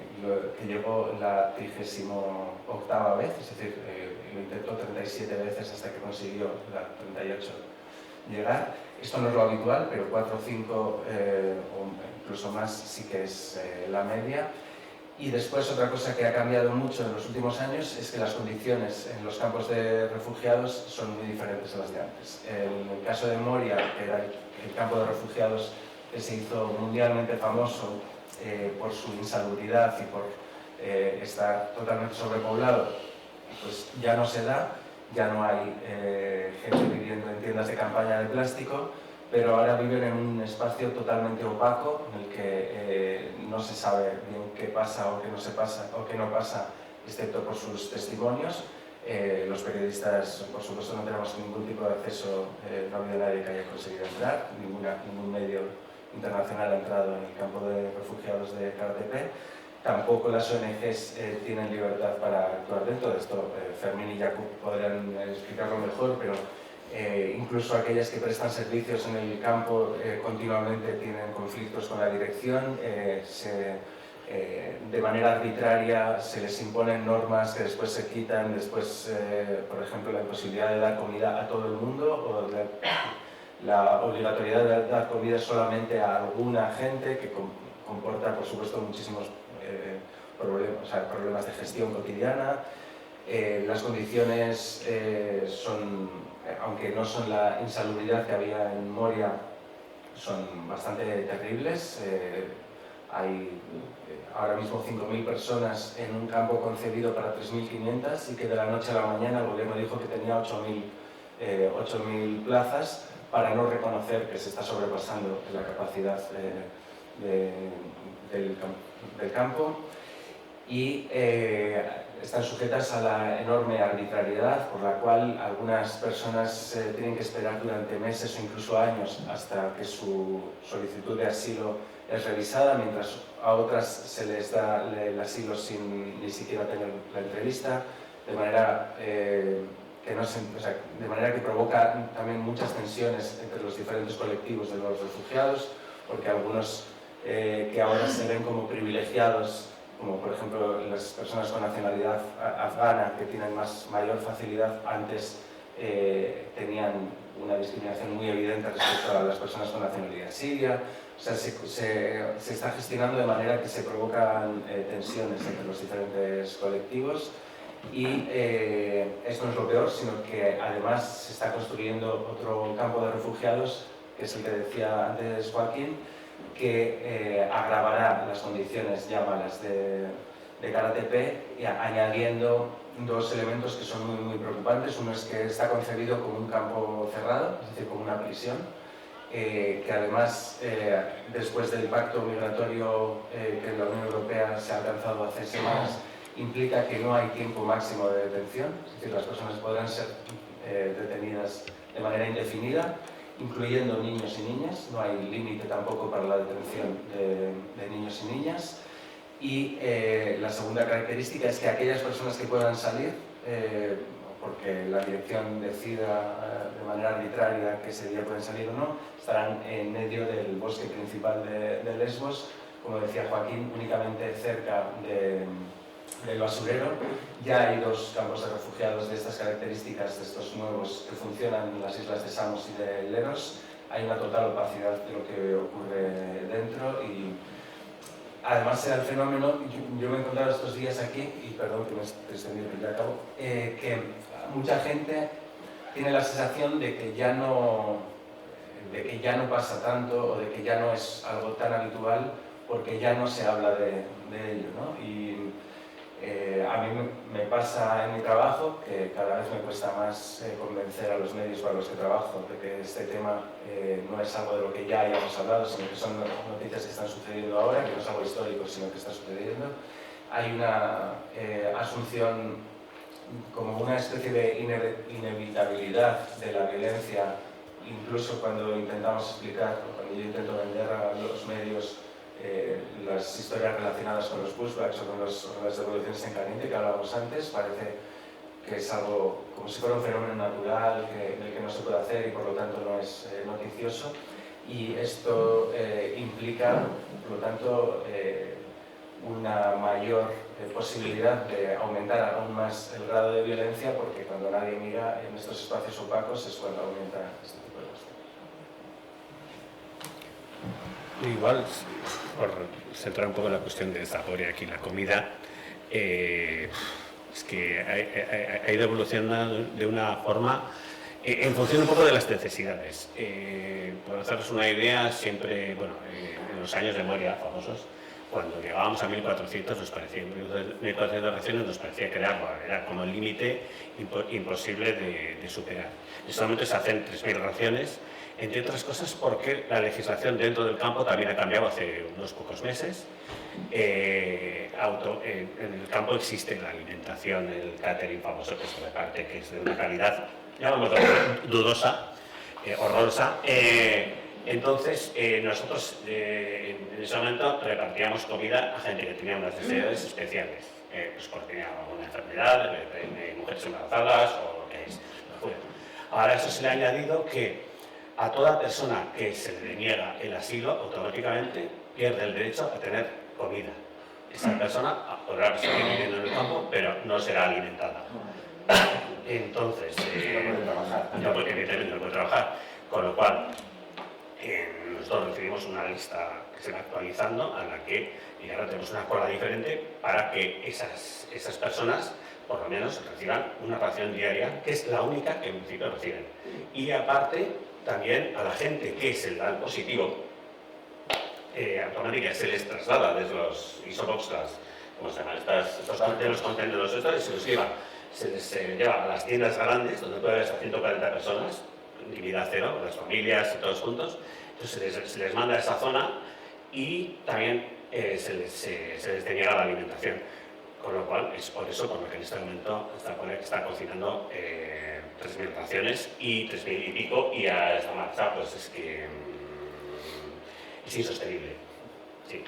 llegó la 38ª vez, es decir, lo intentó 37 veces hasta que consiguió la 38 llegar. Esto no es lo habitual, pero 4 o 5 o incluso más sí que es la media. Y después otra cosa que ha cambiado mucho en los últimos años es que las condiciones en los campos de refugiados son muy diferentes a las de antes. En el caso de Moria, que era el campo de refugiados que se hizo mundialmente famoso por su insalubridad y por estar totalmente sobrepoblado, pues ya no se da, ya no hay gente viviendo en tiendas de campaña de plástico, pero ahora viven en un espacio totalmente opaco en el que no se sabe bien qué pasa o qué no pasa, excepto por sus testimonios. Los periodistas, por supuesto, no tenemos ningún tipo de acceso, no ha habido nadie que haya conseguido entrar, ningún medio internacional ha entrado en el campo de refugiados de Kara Tepe. Tampoco las ONGs tienen libertad para actuar dentro de esto. Fermín y Jakub podrán explicarlo mejor, pero incluso aquellas que prestan servicios en el campo continuamente tienen conflictos con la dirección, de manera arbitraria se les imponen normas que después se quitan, después, por ejemplo, la imposibilidad de dar comida a todo el mundo o la obligatoriedad de dar comida solamente a alguna gente, que comporta, por supuesto, muchísimos problemas de gestión cotidiana. Las condiciones son, aunque no son la insalubridad que había en Moria, son bastante terribles. Hay ahora mismo 5.000 personas en un campo concebido para 3.500 y que de la noche a la mañana el gobierno dijo que tenía 8.000 plazas, para no reconocer que se está sobrepasando la capacidad del campo, y están sujetas a la enorme arbitrariedad por la cual algunas personas tienen que esperar durante meses o incluso años hasta que su solicitud de asilo es revisada, mientras a otras se les da el asilo sin ni siquiera tener la entrevista, de manera que provoca también muchas tensiones entre los diferentes colectivos de los refugiados, porque algunos que ahora se ven como privilegiados, como por ejemplo las personas con nacionalidad afgana, que tienen mayor facilidad, antes tenían una discriminación muy evidente respecto a las personas con nacionalidad siria. O sea, se está gestionando de manera que se provocan tensiones entre los diferentes colectivos. Y esto no es lo peor, sino que además se está construyendo otro campo de refugiados, que es el que decía antes Joaquín, que agravará las condiciones ya malas de Kara Tepe, añadiendo dos elementos que son muy preocupantes. Uno es que está concebido como un campo cerrado, es decir, como una prisión, que además, después del pacto migratorio que en la Unión Europea se ha alcanzado hace semanas, implica que no hay tiempo máximo de detención, es decir, las personas podrán ser detenidas de manera indefinida, incluyendo niños y niñas. No hay límite tampoco para la detención de niños y niñas. Y la segunda característica es que aquellas personas que puedan salir, porque la dirección decida de manera arbitraria que ese día pueden salir o no, estarán en medio del bosque principal de Lesbos, como decía Joaquín, únicamente cerca del basurero. Ya hay dos campos de refugiados de estas características, de estos nuevos, que funcionan en las islas de Samos y de Leros. Hay una total opacidad de lo que ocurre dentro y además se da el fenómeno. Yo me he encontrado estos días aquí, y perdón que me esté extendiendo, ya acabo, que mucha gente tiene la sensación de que ya no pasa tanto, o de que ya no es algo tan habitual, porque ya no se habla de ello, ¿no? Y a mí me pasa en mi trabajo que cada vez me cuesta más convencer a los medios para los que trabajo de que este tema no es algo de lo que ya hayamos hablado, sino que son noticias que están sucediendo ahora, que no es algo histórico, sino que está sucediendo. Hay una asunción, como una especie de inevitabilidad de la violencia, incluso cuando intentamos explicar, cuando yo intento vender a los medios las historias relacionadas con los pushbacks o con las devoluciones en caliente que hablábamos antes. Parece que es algo como si fuera un fenómeno natural del que no se puede hacer y por lo tanto no es noticioso, y esto implica, por lo tanto, una mayor posibilidad de aumentar aún más el grado de violencia, porque cuando nadie mira en estos espacios opacos es cuando aumenta este tipo de cosas. Igual, por centrar un poco la cuestión de Zaporia aquí, la comida, es que ha ido evolucionando de una forma en función un poco de las necesidades. Por haceros una idea, siempre, en los años de Moria famosos, cuando llegábamos a 1.400 nos parecía, 1.400 raciones nos parecía que era como el límite imposible de superar. En este momento se hacen 3.000 raciones, entre otras cosas porque la legislación dentro del campo también ha cambiado hace unos pocos meses. En el campo existe la alimentación, el catering famoso que se reparte, que es de una calidad, llamémoslo dudosa, horrorosa. Entonces, nosotros en ese momento repartíamos comida a gente que tenía unas necesidades especiales, pues porque tenía alguna enfermedad, mujeres embarazadas o lo que es. Ahora a eso se le ha añadido que a toda persona que se le niega el asilo automáticamente pierde el derecho a tener comida. Esa persona podrá seguir viviendo en el campo, pero no será alimentada. Entonces, evidentemente no puede trabajar, con lo cual nosotros recibimos una lista que se va actualizando a la que y ahora tenemos una cola diferente para que esas personas por lo menos reciban una ración diaria, que es la única que en principio reciben. Y aparte, también a la gente que se le da el positivo, automáticamente se les traslada desde los isoboxcas, ¿cómo se llaman? De los contenedores estos, y se les lleva a las tiendas grandes, donde puede haber hasta 140 personas, intimidad cero, las familias y todos juntos. Entonces se les manda a esa zona y también se les deniega la alimentación. Con lo cual, es por eso por lo que en este momento está cocinando 3.000 raciones y 3.000 y pico, y a esta marcha pues es que es insostenible. Sí.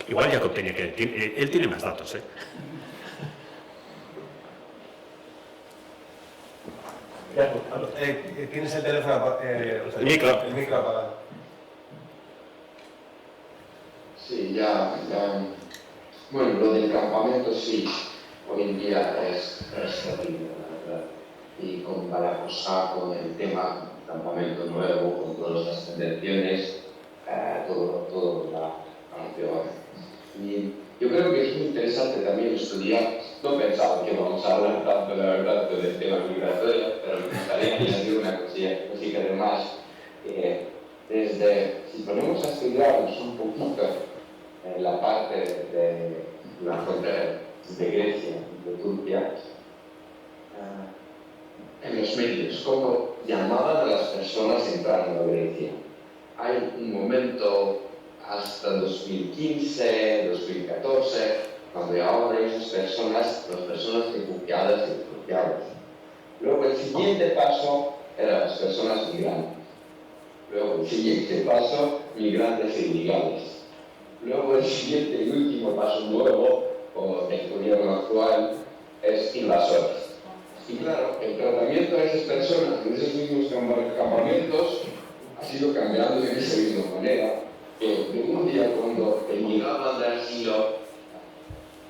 Igual Jacob tenía que... Él tiene más datos, ¿eh? ¿Tienes el teléfono? El micro. El micro apagado. Sí, ya. Bueno, lo del campamento sí, hoy en día es terrible, la verdad. Y con Balacosa, con el tema campamento nuevo, con todas las tendencias, todo va peor. Y yo creo que es muy interesante también estudiar, no pensaba que vamos a hablar tanto, la verdad, del tema migratorio, pero me gustaría añadir una cosilla de más. Si ponemos a estudiar un poquito la parte de la frontera de Grecia y de Turquía, en los medios, cómo llamaban a las personas entrando a Grecia. Hay un momento hasta 2015, 2014, cuando llamaban a esas personas, las personas refugiadas y refugiados. Luego el siguiente paso eran las personas migrantes. Luego el siguiente paso, migrantes e ilegales. Luego el siguiente y último paso nuevo, o del gobierno actual, es invasores. Y claro, el tratamiento de esas personas en esos mismos campamentos ha sido cambiando de esa misma manera. Que de un día cuando te llegaban de asilo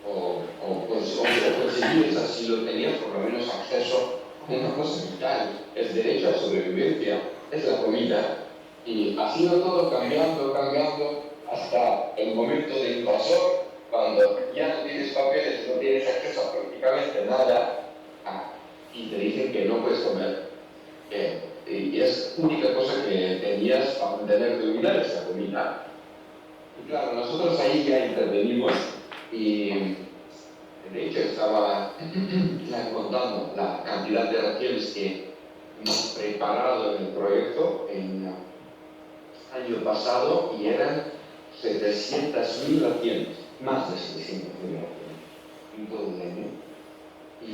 o conseguías asilo, tenías por lo menos acceso a una cosa vital, el derecho a sobrevivencia, es la comida. Y ha sido todo cambiando, hasta el momento del invasor, cuando ya no tienes papeles, no tienes acceso a prácticamente nada, y te dicen que no puedes comer. Y es la única cosa que tenías para mantener tu vida, es la comida. Y claro, nosotros ahí ya intervenimos, y de hecho estaba contando la cantidad de raciones que hemos preparado en el proyecto en año pasado, y eran 700.000 raciones, más de 700.000 raciones en todo el año. Y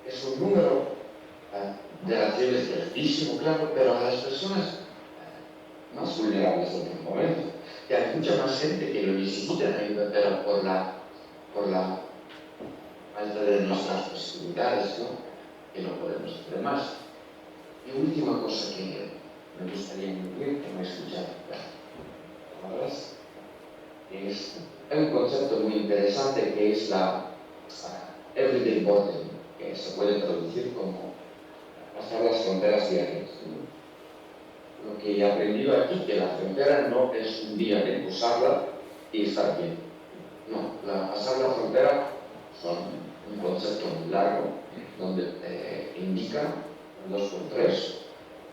es un número de raciones altísimo, claro, pero a las personas más vulnerables en el momento. Y hay mucha más gente que lo necesita ayuda, pero por la falta de nuestras posibilidades, ¿no? Que no podemos hacer más. Y última cosa que me gustaría añadir, que me he escuchado palabras, es un concepto muy interesante que es la everyday border, que se puede traducir como pasar las fronteras diarias. Lo que he aprendido aquí, que la frontera no es un día de cruzarla y estar bien. No, pasar la frontera son un concepto muy largo, donde indica 2x3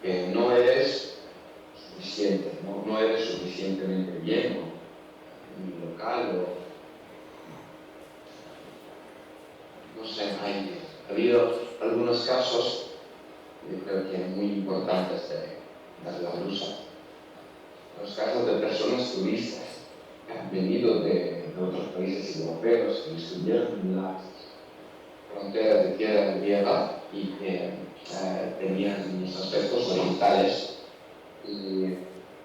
que no eres suficiente, no eres suficientemente bien, ni local, no sé, ha habido algunos casos, yo creo que muy importantes de la luz, los casos de personas turistas que han venido de otros países europeos, que estuvieron en las fronteras de tierra griega y que tenían los aspectos orientales, y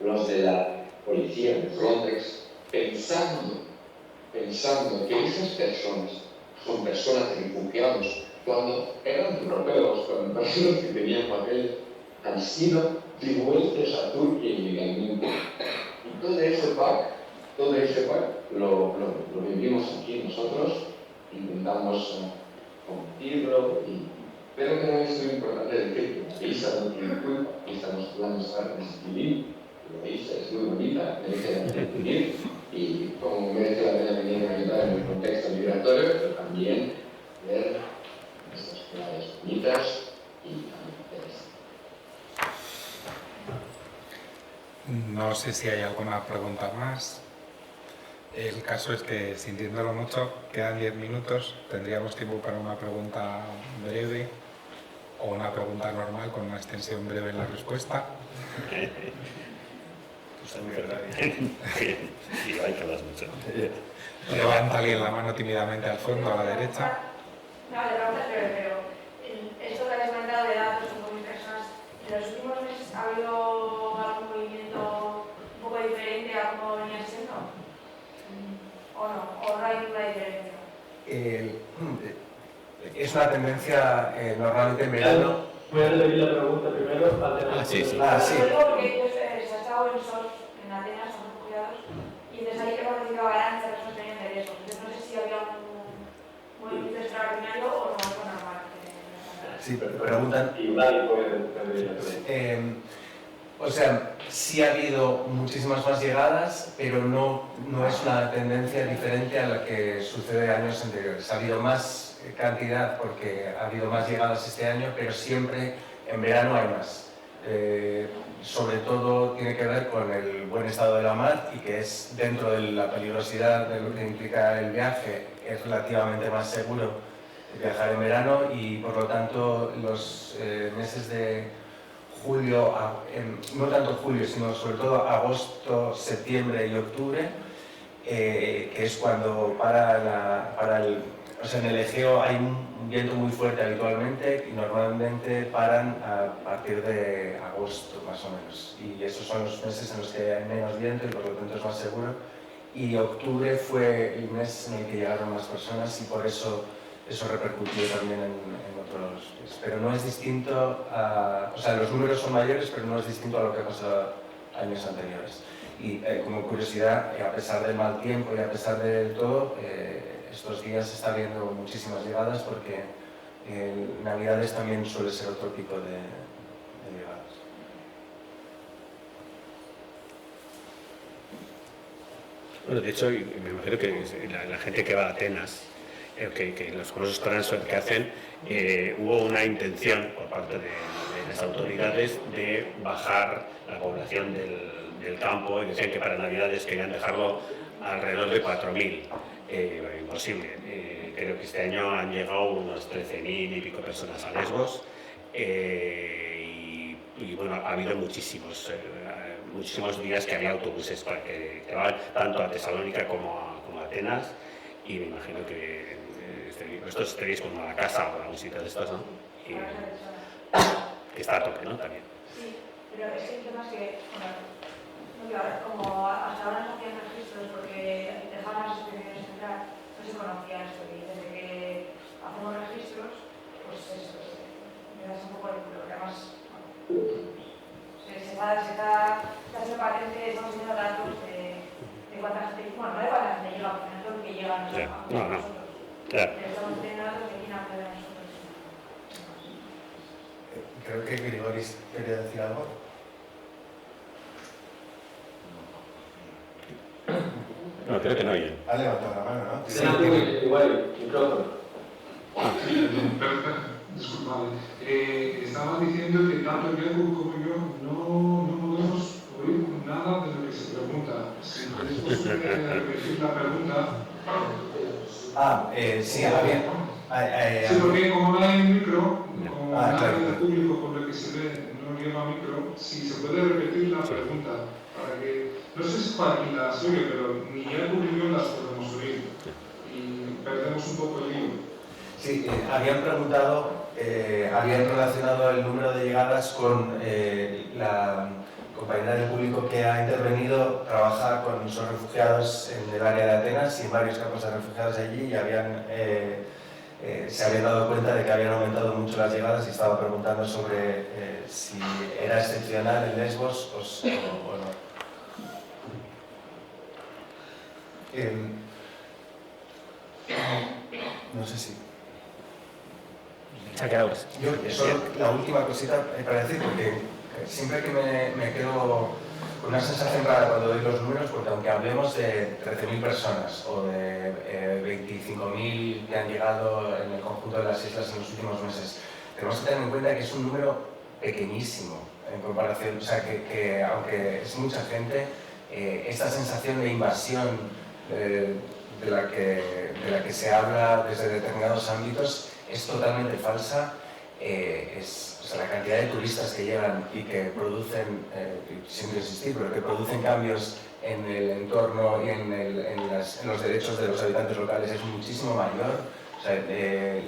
los de la policía de Frontex, pensando que esas personas son personas refugiados cuando eran europeos, cuando personas que tenían papeles, han sido devueltos a Turquía ilegalmente. Y todo ese pack lo vivimos aquí nosotros, intentamos combatirlo, pero que no es muy importante decir que Isa no tiene culpa, Isa nos hablando de civil, pero Isa es muy bonita, merece la pena vivir, y como merece la pena venir a ayudar en el contexto migratorio, pero también ver estas ciudades bonitas y ambientales. No sé si hay alguna pregunta más. El caso es que, sintiéndolo mucho, quedan 10 minutos. Tendríamos tiempo para una pregunta breve o una pregunta normal con una extensión breve en la respuesta. Sí, hay que hablar mucho. Levanta alguien la mano tímidamente al fondo, a la derecha. No, la pregunta es breve, pero esto que has comentado de datos y personas, ¿en los últimos meses ha habido algún movimiento un poco diferente a cómo venía siendo? ¿O no hay ninguna diferencia? Es una tendencia normalmente en verano. Voy a repetir la pregunta primero. Sí. Lo digo porque ellos se ha estado en SOS, en Atenas, son refugiados, y desde ahí hemos recibido garantías de personas que venían de riesgo. Entonces no sé si había un movimiento extraordinario o no algo normal. Sí, preguntan. O sea, sí ha habido muchísimas más llegadas, pero no es una tendencia diferente a la que sucede años anteriores. Ha habido más cantidad porque ha habido más llegadas este año, pero siempre en verano hay más. Sobre todo tiene que ver con el buen estado de la mar y que es dentro de la peligrosidad de lo que implica el viaje, es relativamente más seguro viajar en verano y por lo tanto los meses de julio, no tanto julio, sino sobre todo agosto, septiembre y octubre, que es cuando o sea, en el Egeo hay un viento muy fuerte habitualmente y normalmente paran a partir de agosto más o menos. Y esos son los meses en los que hay menos viento y por lo tanto es más seguro. Y octubre fue el mes en el que llegaron más personas y por eso repercutió también en otros. Pero no es distinto o sea, los números son mayores, pero no es distinto a lo que ha pasado años anteriores. Y como curiosidad, a pesar del mal tiempo y a pesar de todo, estos días se está viendo muchísimas llegadas porque en Navidades también suele ser otro tipo de llegadas. Bueno, de hecho, me imagino que la gente que va a Atenas, que los cursos transfer que hacen, hubo una intención por parte de las autoridades de bajar la población del campo y decían que para Navidades querían dejarlo alrededor de 4.000. Imposible. Creo que este año han llegado unos 13.000 y pico personas a Lesbos y bueno, ha habido muchísimos días que había autobuses que van tanto a Tesalónica como a Atenas y me imagino que vosotros estaréis como a la casa o a un sitio de estos, ¿no? Y que está a tope, ¿no? También. Sí, pero es que el tema es que, como hasta ahora no hacían registros porque dejaban las expediciones entrar, no se conocía esto y desde que hacemos registros, pues eso, me das un poco el culo, porque además se está haciendo patente, estamos teniendo datos de cuánta gente, bueno, no de cuánta gente llega, porque no es lo que llega a nosotros. Claro. Pero estamos teniendo datos de quién accede a nosotros. Creo que Grigoris quería decir algo. No, creo que no oyen. Ha levantado la mano, ¿no? Sí, igual, micrófono. Disculpad. Estaba diciendo que tanto Diego como yo no podemos oír nada de lo que se pregunta. Si es posible repetir la pregunta. Sí, bien. Sí, porque como no hay micro, como nadie claro. del público por lo que se ve no lleva micro, si se puede repetir la pregunta para que, no sé si para quien las oye, pero ni el público las podemos oír y perdemos un poco el lío. Sí, habían preguntado, habían relacionado el número de llegadas con la compañera del público que ha intervenido, trabaja con esos refugiados en el área de Atenas y en varios campos de refugiados allí y habían se habían dado cuenta de que habían aumentado mucho las llegadas y estaba preguntando sobre si era excepcional en Lesbos o no. No sé si... Se ha quedado. Yo, solo la última cosita para decir, porque siempre que me quedo con una sensación rara cuando doy los números, porque aunque hablemos de 13.000 personas o de 25.000 que han llegado en el conjunto de las islas en los últimos meses, tenemos que tener en cuenta que es un número pequeñísimo en comparación, o sea, que aunque es mucha gente, esta sensación de invasión de la que se habla desde determinados ámbitos es totalmente falsa. O sea, la cantidad de turistas que llegan y que producen, siempre insistir, pero que producen cambios en el entorno y en los derechos de los habitantes locales es muchísimo mayor. O sea,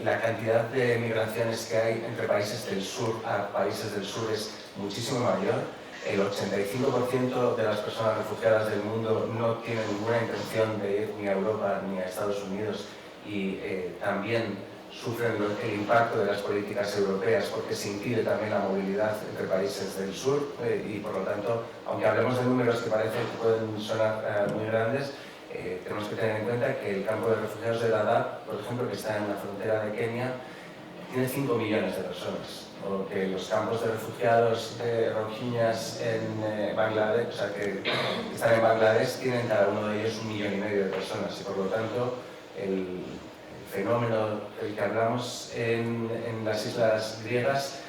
la cantidad de migraciones que hay entre países del sur a países del sur es muchísimo mayor. El 85% de las personas refugiadas del mundo no tienen ninguna intención de ir ni a Europa ni a Estados Unidos y también sufren el impacto de las políticas europeas porque se impide también la movilidad entre países del sur y por lo tanto, aunque hablemos de números que parecen que pueden sonar muy grandes, tenemos que tener en cuenta que el campo de refugiados de Dadaab, por ejemplo, que está en la frontera de Kenia, tiene 5 millones de personas, o que los campos de refugiados de rohingyas en Bangladesh, o sea, que están en Bangladesh, tienen cada uno de ellos 1,5 millones de personas y por lo tanto el fenómeno del que hablamos en las islas griegas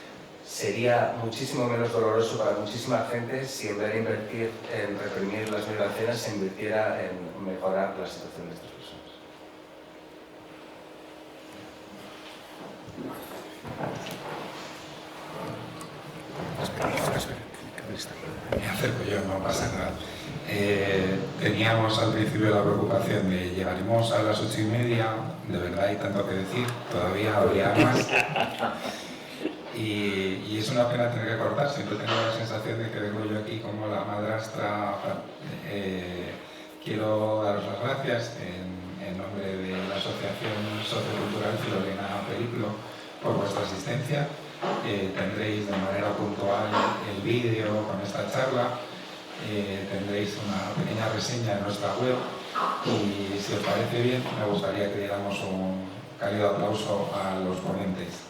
sería muchísimo menos doloroso para muchísima gente si en vez de invertir en reprimir las migraciones se invirtiera en mejorar la situación de estas personas. Me acerco yo, no pasa nada. Teníamos al principio la preocupación de llegaremos a las 8:30, de verdad hay tanto que decir, todavía habría más. Y es una pena tener que cortar, siempre tengo la sensación de que vengo yo aquí como la madrastra. Quiero daros las gracias en nombre de la Asociación Sociocultural Filomena Periplo por vuestra asistencia. Tendréis de manera puntual el vídeo con esta charla, tendréis una pequeña reseña en nuestra web y si os parece bien me gustaría que diéramos un cálido aplauso a los ponentes.